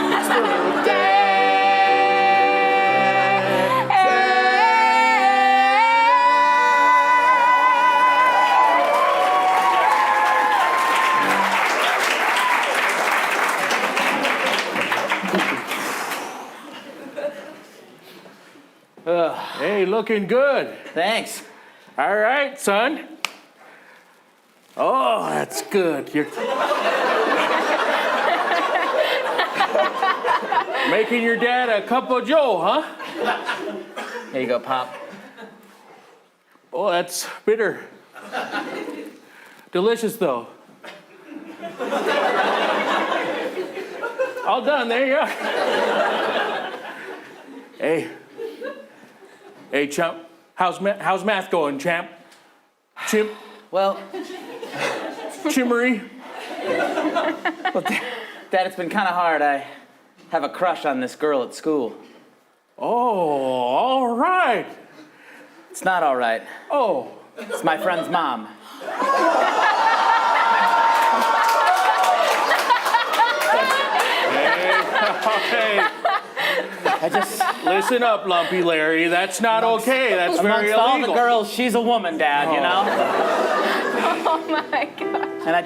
Hey, looking good. Thanks. All right, son. Oh, that's good. You're making your dad a cup of joe, huh? Here you go, Pop. Oh, that's bitter. Delicious, though. All done. There you are. Hey, chump. How's math going, champ? Chimp? Well, Chimmery? Dad, it's been kind of hard. I have a crush on this girl at school. Oh, all right. It's not all right. Oh. It's my friend's mom. Hey, listen up, Lumpy Larry. That's not okay. That's very Amongst all illegal. the girls, she's a woman, Dad, you know? Oh my God. And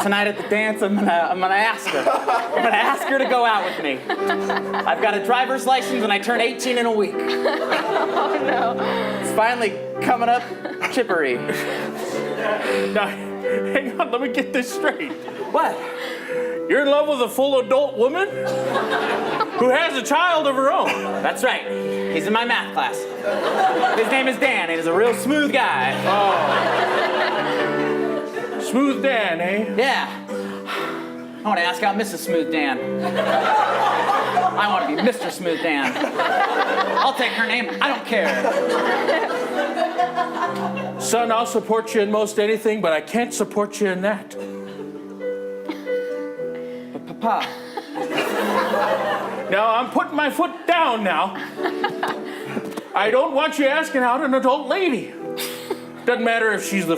tonight at the dance, I'm gonna ask her. I'm gonna ask her to go out with me. I've got a driver's license and I turn 18 in a week. Oh no. It's finally coming up chippery. Now, hang on, let me get this straight. What? You're in love with a full adult woman who has a child of her own. That's right. He's in my math class. His name is Dan. He's a real smooth guy. Oh. Smooth Dan, eh? Yeah. I want to ask out Mrs. Smooth Dan. I want to be Mr. Smooth Dan. I'll take her name. I don't care. Son, I'll support you in most anything, but I can't support you in that. But Papa. Now, I'm putting my foot down now. I don't want you asking out an adult lady. Doesn't matter if she's the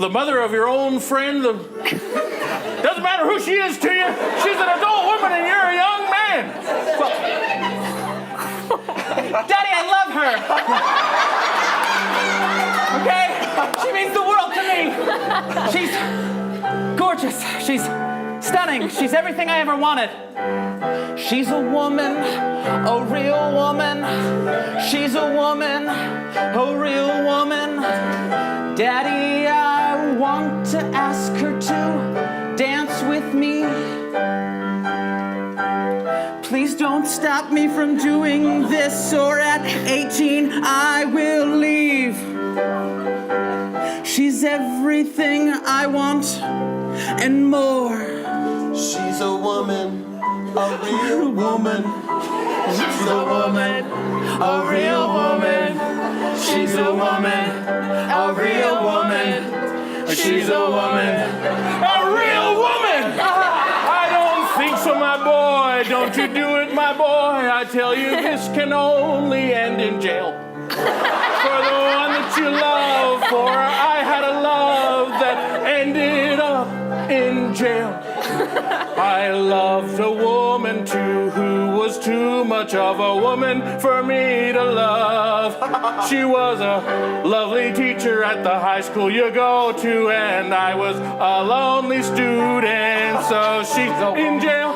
mother of your own friend. Doesn't matter who she is to you. She's an adult woman. woman and you're a young man. Daddy, I love her. Okay? She means the world to me. She's gorgeous. She's stunning. She's everything I ever wanted. She's a woman, a real woman. She's a woman, a real woman. Daddy, I want to ask her to dance with me. Please don't stop me from doing this, or at 18 I will leave. She's everything I want and more. She's a woman, a real woman. She's a woman, a real woman. She's a woman, a real woman. She's a woman, A real woman! I don't think so, my boy. Don't you do it, my boy. I tell you, this can only end in jail. For the one that you love, for I had a love that ended up in jail. I loved a woman too, who was too much of a woman for me to love. She was a lovely teacher at the high school you go to, and I was a lonely student. So she's in jail,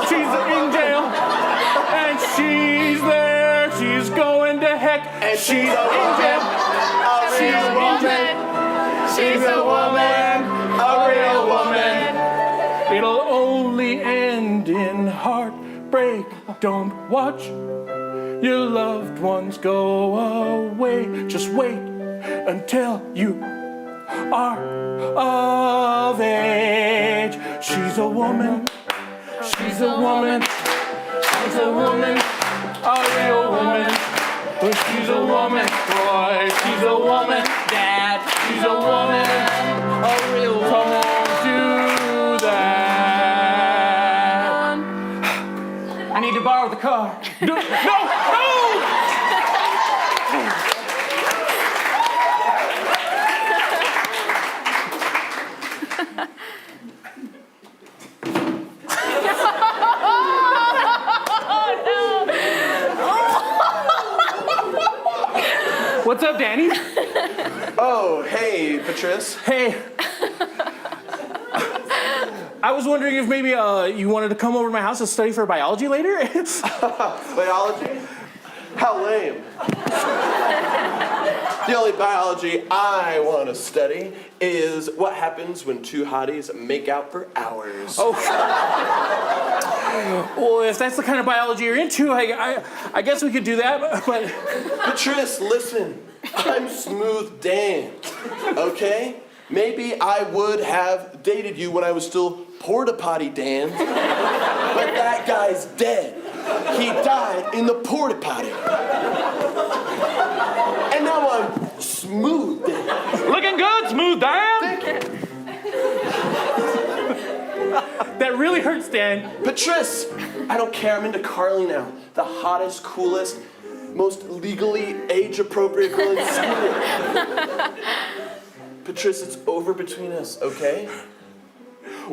she's in jail, and she's there, she's going to heck, and she's in jail, she's in jail, she's a woman, a real woman. It'll only end in heartbreak. Don't watch your loved ones go away. Just wait until you are of age. She's a woman. She's a woman. She's a woman. A real woman. She's a woman. Boy, she's a woman. Dad, she's a woman. A real woman. Don't do that. I need to borrow the car. No! What's up, Danny? Oh, hey, Patrice. Hey. I was wondering if maybe you wanted to come over to my house and study for biology later? Biology? How lame. The only biology I want to study is what happens when two hotties make out for hours. Oh. Well, if that's the kind of biology you're into, I guess we could do that, but... Patrice, listen. I'm Smooth Dan, okay? Maybe I would have dated you when I was still porta potty Dan, but that guy's dead. He died in the porta potty. And now I'm Smooth Dan. Looking good, Smooth Dan! Thank you. That really hurts, Dan. Patrice, I don't care, I'm into Carly now. The hottest, coolest, most legally age-appropriate girl in school. Patrice, it's over between us, okay?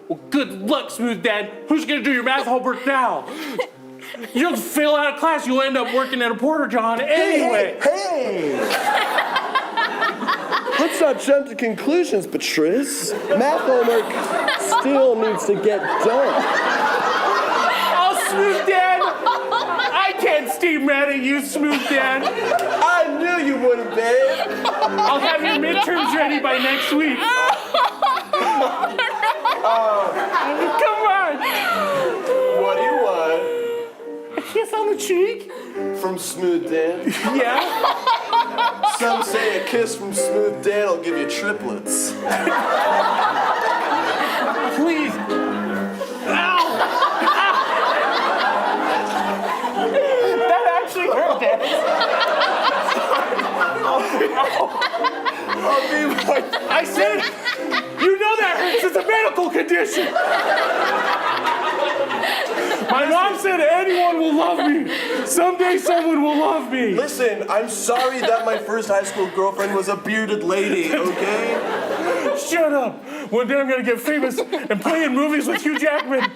Well, good luck, Smooth Dan. Who's gonna do your math homework now? You'll fail out of class, you'll end up working at a Porter John anyway. Hey! Let's not jump to conclusions, Patrice. Math homework still needs to get done. Oh, Smooth Dan! I can't stay mad at you, Smooth Dan. I knew you wouldn't, babe. I'll have your midterms ready by next week. Come on. What do you want? A kiss on the cheek? From Smooth Dan? Yeah. Some say a kiss from Smooth Dan will give you triplets. Please. Ow! That actually hurt, Dan. I said, you know that hurts. It's a medical condition. My mom said anyone will love me. Someday someone will love me. Listen, I'm sorry that my first high school girlfriend was a bearded lady, okay? Shut up. One day I'm gonna get famous and play in movies with Hugh Jackman.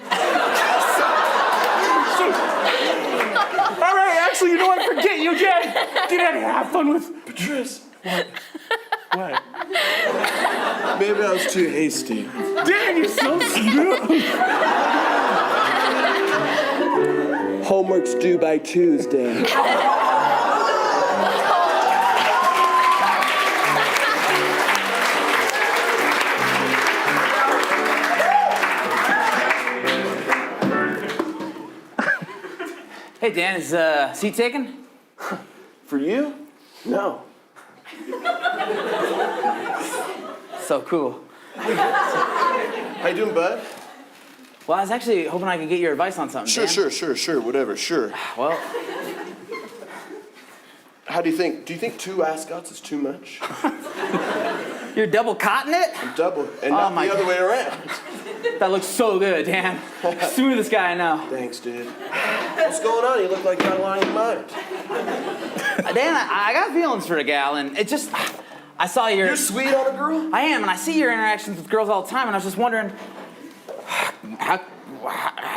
All right, actually, you know what? Forget you, Dad. Get out of here. Have fun with Patrice, what? maybe I was too hasty. Dan, you're so smooth. Homework's due by Tuesday. Hey, Dan, is seat taken? For you? No. So cool. How you doing, bud? Well, I was actually hoping I could get your advice on something, Dan. Sure, whatever, sure. Well, How do you think? Do you think 2 ascots is too much? you're double cotton it? I'm double, and not my the other way around. That looks so good, Dan. Smoothest guy I know. Thanks, dude. What's going on? You look like you got a lot on your mind. Dan, I got feelings for a gal, and it just, I saw your... You're sweet on a girl? I am, and I see your interactions with girls all the time, and I was just wondering, how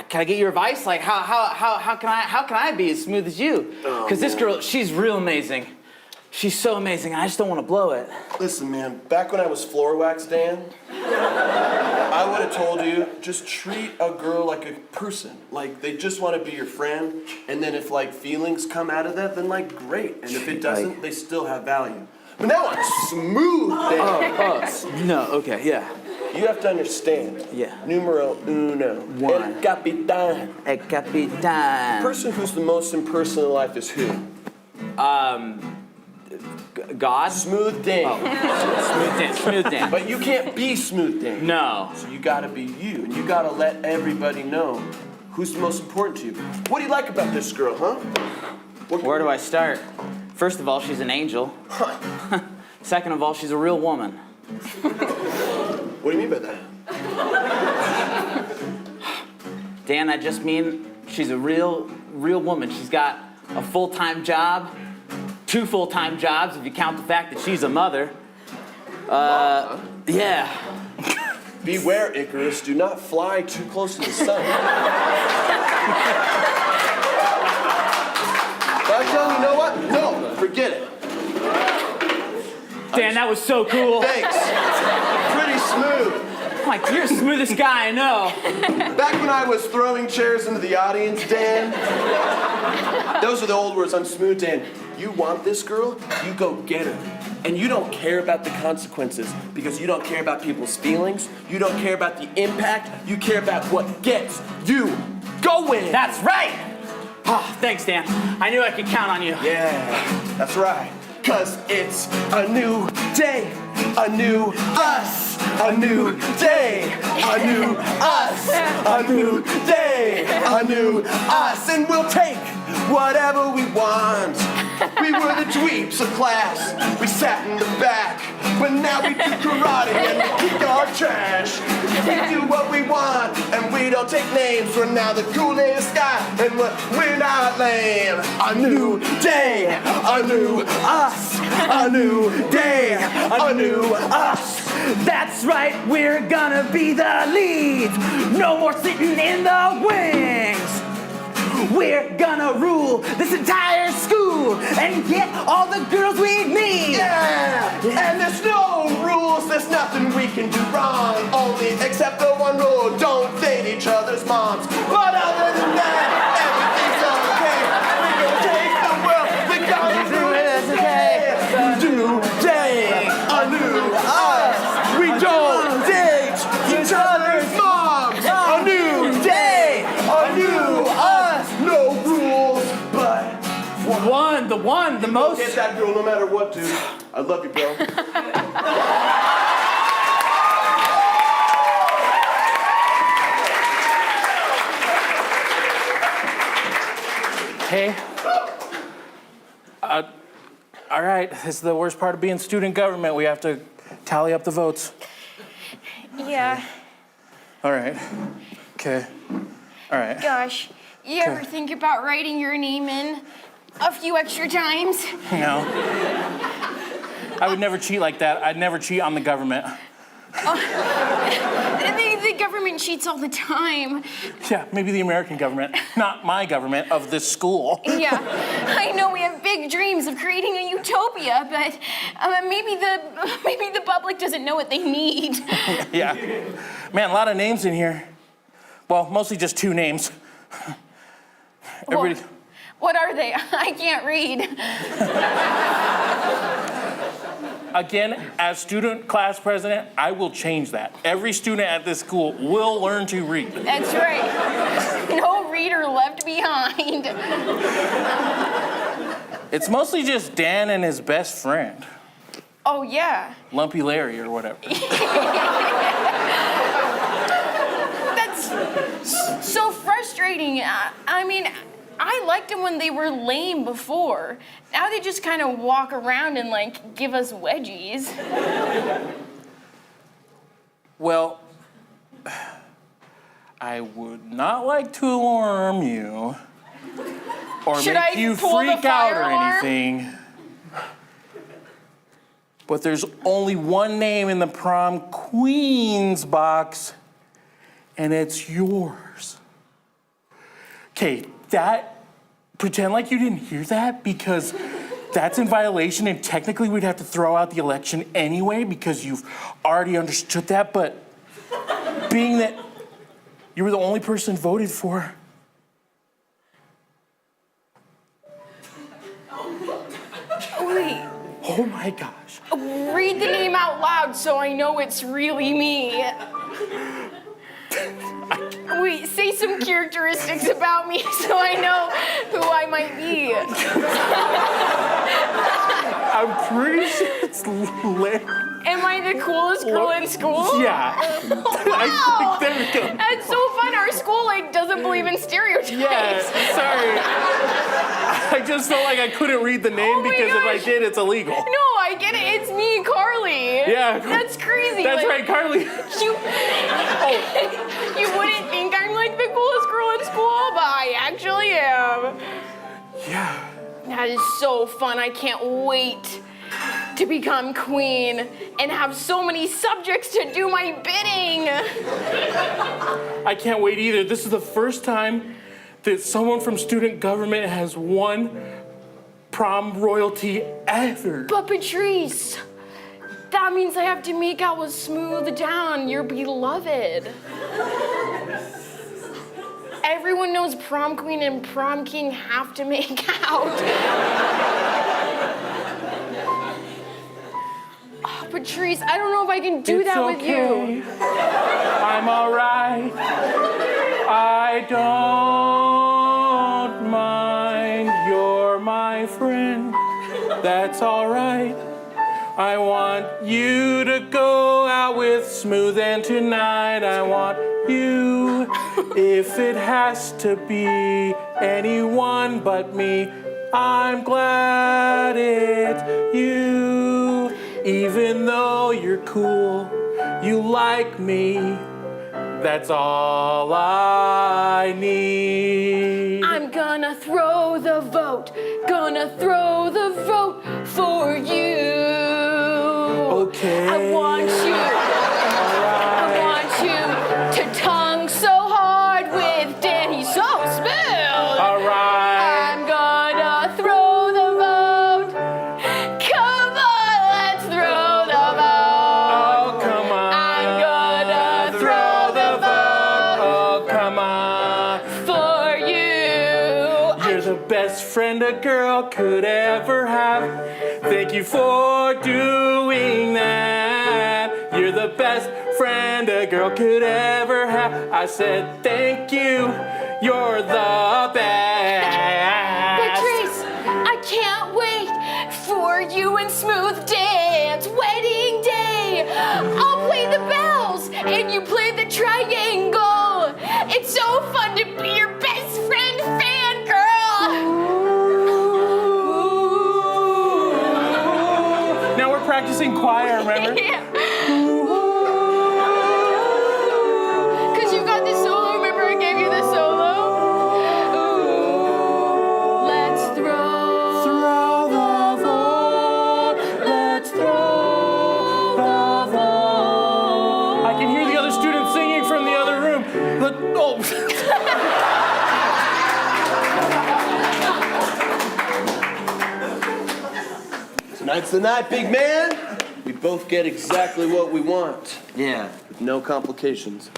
can I get your advice? Like, how can I be as smooth as you? Because this girl, she's real amazing. She's so amazing, and I just don't want to blow it. Listen, man, back when I was floor wax Dan, I would have told you, just treat a girl like a person. Like, they just want to be your friend, and then if, like, feelings come out of that, then, like, great. And if it doesn't, they still have value. But now I'm smooth, Dan. No, okay, yeah. You have to understand. Yeah. Numero uno. One. El Capitan. El Capitan. The person who's the most impersonal in life is who? God? Smooth Dan. Smooth Dan. But you can't be Smooth Dan. No. So you gotta be you, and you gotta let everybody know who's the most important to you. What do you like about this girl, huh? Where do I start? First of all, she's an angel. Second of all, she's a real woman. What do you mean by that? Dan, I just mean she's a real woman. She's got a full-time job, 2 full-time jobs if you count the fact that she's a mother. Yeah. Beware, Icarus. Do not fly too close to the sun. But I tell you, you know what? No, forget it. Dan, that was so cool. Thanks. Pretty smooth. Like, you're the smoothest guy I know. Back when I was throwing chairs into the audience, Dan, those are the old words. I'm smooth, Dan. You want this girl, you go get her. And you don't care about the consequences because you don't care about people's feelings. You don't care about the impact. You care about what gets you going. That's right. Oh, thanks, Dan. I knew I could count on you. Yeah, that's right. 'Cause it's a new day, a new us, a new day, a new us, a new day, a new us, and we'll take whatever we want. We were the dweebs of class, we sat in the back, but now we do karate and we kick our trash. We do what we want and we don't take names. We're now the coolest guy and we're not lame. A new day, a new us, a new day, a new us. That's right, we're gonna be the leads. No more sitting in the wings. We're gonna rule this entire school and get all the girls we need. Yeah, and there's no rules, there's nothing we can do wrong. Only except the one rule, don't date each other's moms. But other than that, everything's okay. We're gonna take the world, we're gonna do it as a day. A new day, a new us. We don't date each other's moms. A new day, a new us. No rules, but the most. get that girl no matter what, dude. I love you, bro. Hey. All right, this is the worst part of being student government. We have to tally up the votes. Yeah. All right. Okay. All right. Gosh, you ever think about writing your name in a few extra times? No. I would never cheat like that. I'd never cheat on the government. The government government cheats all the time. Yeah, maybe the American government, not my government of this school. Yeah, I know we have big dreams of creating a utopia, but maybe the public doesn't know what they need. Yeah. Man, a lot of names in here. Well, mostly just 2 names. Everybody... What are they? I can't read. Again, as student class president, I will change that. Every student at this school will learn to read. That's right. No reader left behind. It's mostly just Dan and his best friend. Oh, yeah. Lumpy Larry or whatever. That's so frustrating. I mean, I liked them when they were lame before. Now they just kind of walk around and, like, give us wedgies. Well, I would not like to alarm you or Should make I you pull the freak out fire or alarm? anything. But there's only one name in the prom queen's box, and it's yours. Okay, pretend like you didn't hear that, because that's in violation, and technically we'd have to throw out the election anyway because you've already understood that, but being that you were the only person voted for. Wait, Oh my gosh. read the name out loud so I know it's really me. Wait, say some characteristics about me so I know who I might be. I'm pretty sure it's Larry. Am I the coolest girl in school? Yeah. Wow. There we go. That's so fun. Our school, like, doesn't believe in stereotypes. Yeah, sorry. I just felt like I couldn't read the name Oh my because if I gosh. did, it's illegal. No, I get it. It's me, Carly. Yeah. That's crazy. That's like, right, Carly. You wouldn't think I'm like the coolest girl in school, but I actually am. Yeah. That is so fun. I can't wait to become queen and have so many subjects to do my bidding. I can't wait either. This is the first time that someone from student government has won prom royalty ever. But Patrice, that means I have to make out with Smooth Down, your beloved. Everyone knows prom queen and prom king have to make out. Oh, Patrice, I don't know if I can do that with you. I'm all right. I don't mind. You're my friend. That's all right. I want you to go out with Smooth, and tonight I want you. If it has to be anyone but me, I'm glad it's you. Even though you're cool, you like me. That's all I need. I'm gonna throw the vote for you. Okay. I want you to tongue so hard with Danny so smooth. All right. I'm gonna throw the vote. Come on, let's throw the vote. Oh, come on. I'm gonna throw the vote Oh, come on. for you. You're the best friend a girl could ever have. Thank you for doing that. You're the best friend a girl could ever have. I said thank you. You're the best. Patrice, I can't wait for you and Smooth Dance wedding day. I'll play the bells and you play the triangle. It's so fun to be your best friend fangirl. Now we're practicing choir, remember? Yeah. Cause you got the solo, remember I gave you the solo? Ooh, let's throw the vote. Let's throw the vote. I can hear the other students singing from the other room. Tonight's the night, big man. We both get exactly what we want. Yeah. With no complications.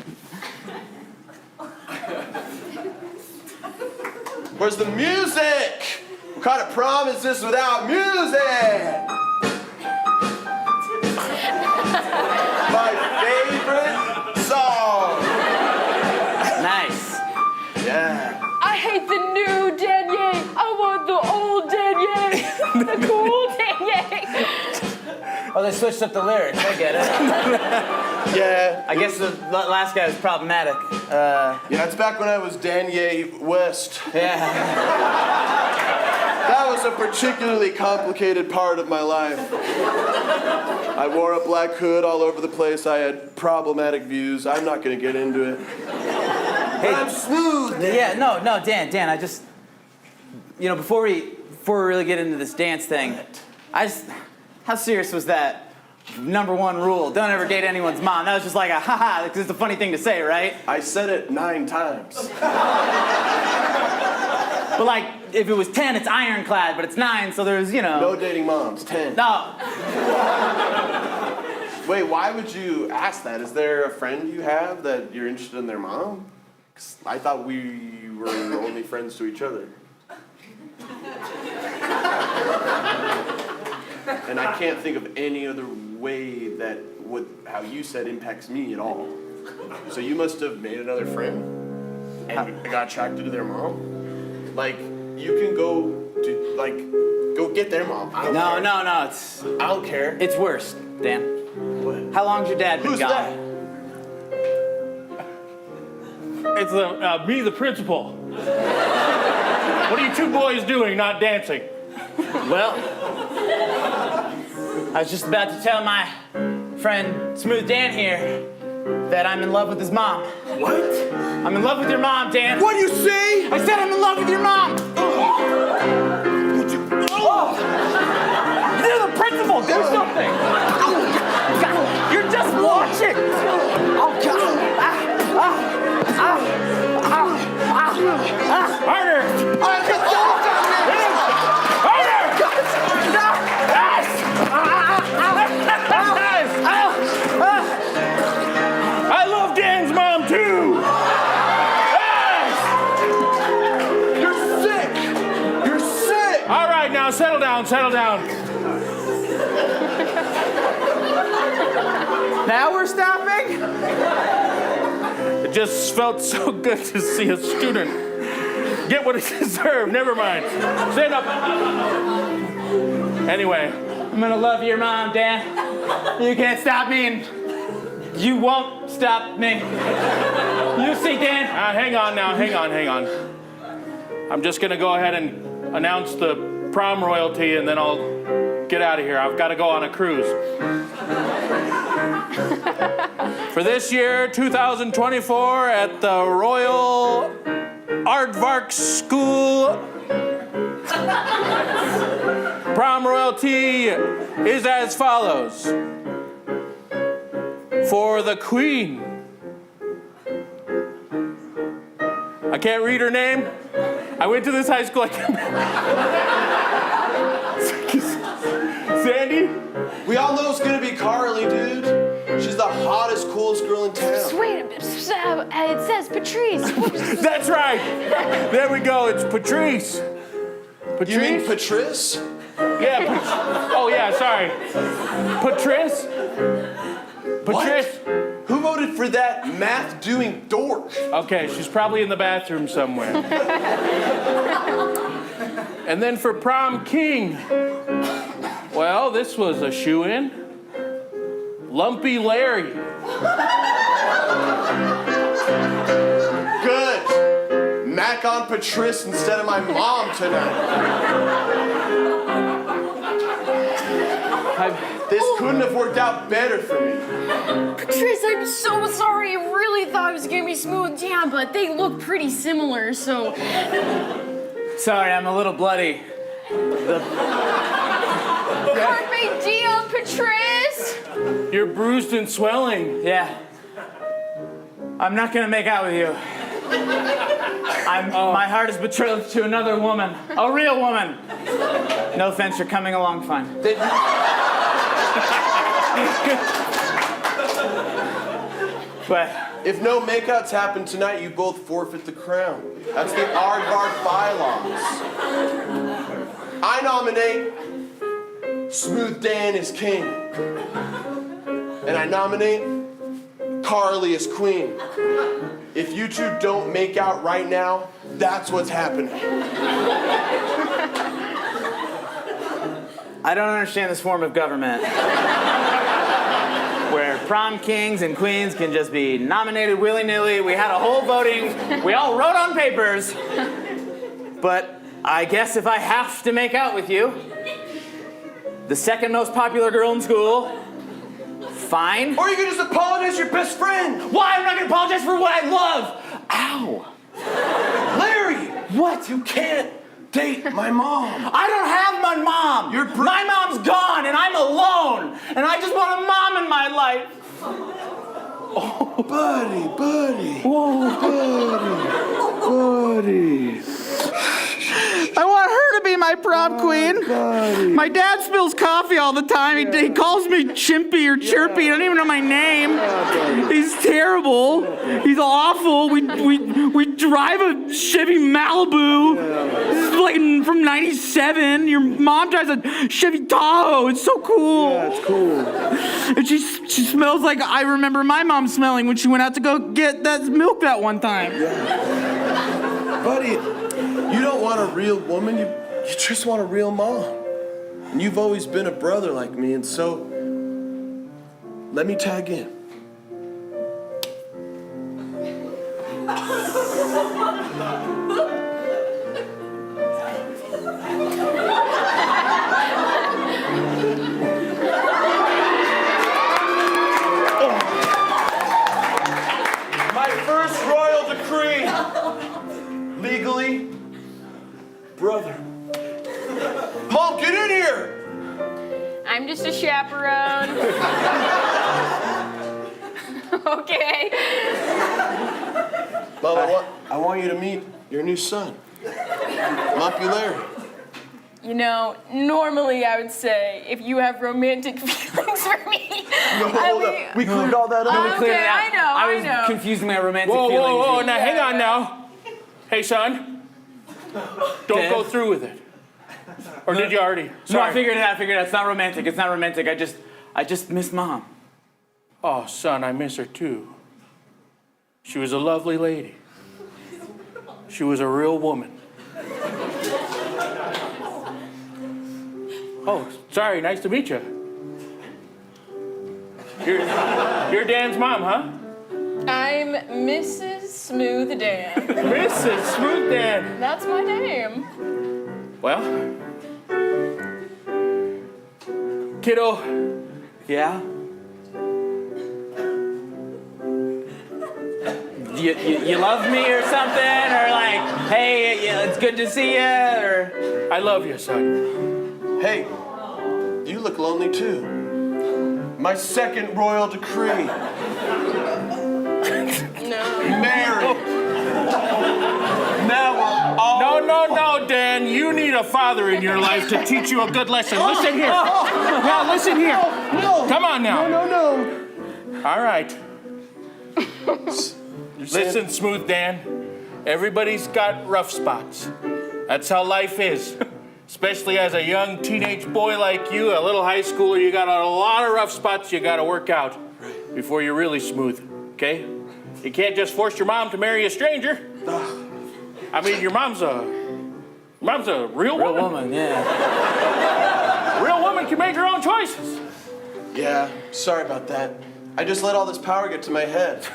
Where's the music? What kind of prom is this without music? My favorite song. Nice. Yeah. I hate the new Danier. I want the old Danier. The cool Danier. Oh, they switched up the lyrics. I get it. Yeah. I guess the last guy was problematic. Yeah, it's back when I was Danier West. Yeah. That was a particularly complicated part of my life. I wore a black hood all over the place. I had problematic views. I'm not gonna get into it. Hey, I'm smooth. Yeah, no, Dan, I just, before we really get into this dance thing, how serious was that? Number one rule, don't ever date anyone's mom. That was just like a haha, because it's a funny thing to say, right? I said it 9 times. But like, if it was 10, it's ironclad, but it's 9, so there's, No dating moms, 10. No. Wait, why would you ask that? Is there a friend you have that you're interested in their mom? 'Cause I thought we were only friends to each other. And I can't think of any other way that how you said impacts me at all. So you must have made another friend and got attracted to their mom? Like, you can go get their mom. I don't care. No, I don't care. it's worse, Dan. What? How long's your dad been Who's gone? that? It's me, the principal. What are you two boys doing, not dancing? Well, I was just about to tell my friend Smooth Dan here that I'm in love with his mom. What? I'm in love with your mom, Dan. What do you say? I said I'm in love with your mom. You're the principal. Do something. You're just watching. Oh God. Harder! Harder! I love Dan's mom too! You're sick! You're sick! All right, now settle down, settle down. Now we're stopping? It just felt so good to see a student get what it deserved. Never mind. Stand up. Anyway. I'm gonna love your mom, Dan. You can't stop me, and you won't stop me. You see, Dan? Hang on now, hang on. I'm just gonna go ahead and announce the prom royalty and then I'll get out of here. I've gotta go on a cruise. For this year, 2024, at the Royal Aardvark School, prom royalty is as follows. For the Queen. I can't read her name. I went to this high school. I can't... Sandy? We all know it's gonna be Carly, dude. She's the hottest, coolest girl in town. Wait, it says Patrice. That's right. There we go. It's Patrice. Patrice? You mean Patrice? Yeah. Oh, yeah. Sorry. Patrice? Patrice? What? Who voted for that math-doing dork? Okay, she's probably in the bathroom somewhere. And then for prom king, well, this was a shoe-in. Lumpy Larry. Good. Mac on Patrice instead of my mom tonight. This couldn't have worked out better for me. Patrice, I'm so sorry. I really thought it was gonna be Smooth Dan, but they look pretty similar, so. Sorry, I'm a little bloody. Carpe diem, Patrice! You're bruised and swelling. Yeah. I'm not gonna make out with you. My heart is betrothed to another woman. A real woman. No offense, you're coming along fine. But If no makeouts happen tonight, you both forfeit the crown. That's the Aardvark bylaws. I nominate Smooth Dan as king. And I nominate Carly as queen. If you two don't make out right now, that's what's happening. I don't understand this form of government. Where prom kings and queens can just be nominated willy-nilly. We had a whole voting. We all wrote on papers. But I guess if I have to make out with you, the second most popular girl in school, fine. Or you can just apologize to your best friend. Why? I'm not gonna apologize for what I love. Ow. Larry, What? you can't date my mom. I don't have my mom. My mom's gone and I'm alone. And I just want a mom in my life. Oh, buddy. Buddy. I want her to be my prom queen. Buddy. My dad spills coffee all the time. He calls me Chimpy or Chirpy. I don't even know my name. He's terrible. He's awful. We drive a Chevy Malibu. This is like from '97. Your mom drives a Chevy Tahoe. It's so cool. Yeah, it's cool. And she smells like I remember my mom smelling when she went out to go get that milk that one time. Buddy, you don't want a real woman, you just want a real mom. And you've always been a brother like me, and so let me tag in. My first royal decree. Legally, brother. Mom, get in here! I'm just a chaperone. Okay. Mom, I want you to meet your new son, Lumpy Larry. You know, normally I would say if you have romantic feelings for me. No, hold up. We cleared all that up. We cleared it out. I know. I was confusing my romantic feelings. Whoa, now hang on now. Hey, son. Don't Dad? go through with it. Or did you already? No, I Sorry. figured it out. It's not romantic. It's not romantic. I just miss mom. Oh, son, I miss her too. She was a lovely lady. She was a real woman. Oh, sorry, nice to meet you. You're Dan's mom, huh? I'm Mrs. Smooth Dan. Mrs. Smooth Dan. That's my name. Well, kiddo, Yeah? You love me or something? Or like, hey, yeah, it's good to see you? Or I love you, son. Hey, you look lonely too. My second royal decree. No. Married. Now we're all... No, Dan. You need a father in your life to teach you a good lesson. Listen here. Now, listen here. No. Come on now. No. All right. Listen, Smooth Dan. Everybody's got rough spots. That's how life is. Especially as a young teenage boy like you, a little high schooler, you got a lot of rough spots you got to work out before you're really smooth, okay? You can't just force your mom to marry a stranger. I mean, your mom's a real woman. yeah. A real woman can make her own choices. Yeah, sorry about that. I just let all this power get to my head.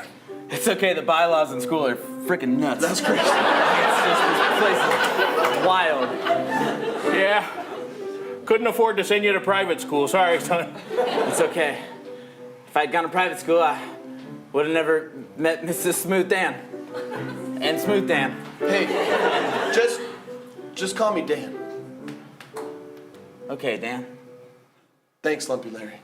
It's okay, the bylaws in school are freaking nuts. That's crazy. It's just, this place is wild. Yeah. Couldn't afford to send you to private school. Sorry, son. It's okay. If I'd gone to private school, I would have never met Mrs. Smooth Dan. And Smooth Dan. Hey, just call me Dan. Okay, Dan. Thanks, Lumpy Larry.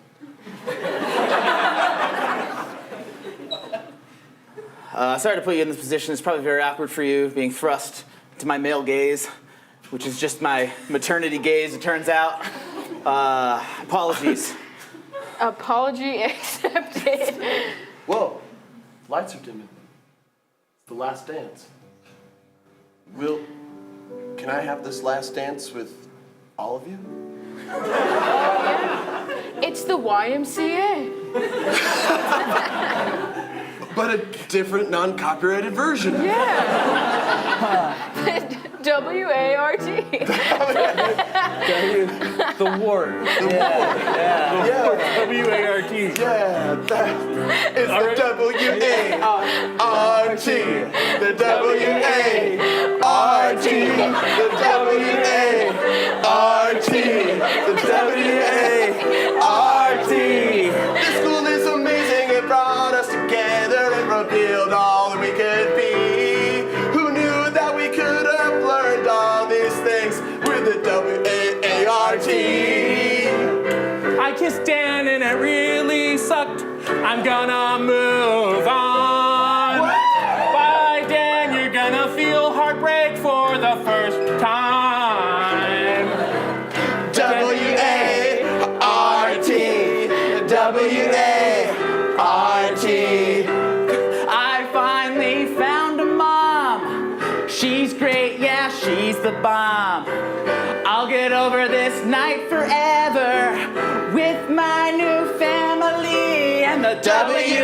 Sorry to put you in this position. It's probably very awkward for you, being thrust to my male gaze, which is just my maternity gaze, it turns out. Apologies. Apology accepted. Whoa, lights are dimming. It's the last dance. Can I have this last dance with all of you? It's the YMCA. But a different non-copyrighted version. Yeah. WART. The wart. W-A-R-T. Yeah, that is the W-A-R-T. The W-A-R-T. The W-A-R-T. The W-A-R-T. This school is amazing. It brought us together and revealed all that we could be. Who knew that we could have learned all these things with the W-A-R-T? I kissed Dan and it really sucked. I'm gonna move on. Bye, Dan, you're gonna feel heartbreak for the first time. W-A-R-T. W-A-R-T. I finally found a mom. She's great, yeah, she's the bomb. I'll get over this night forever with my new family and the W-A-R-T.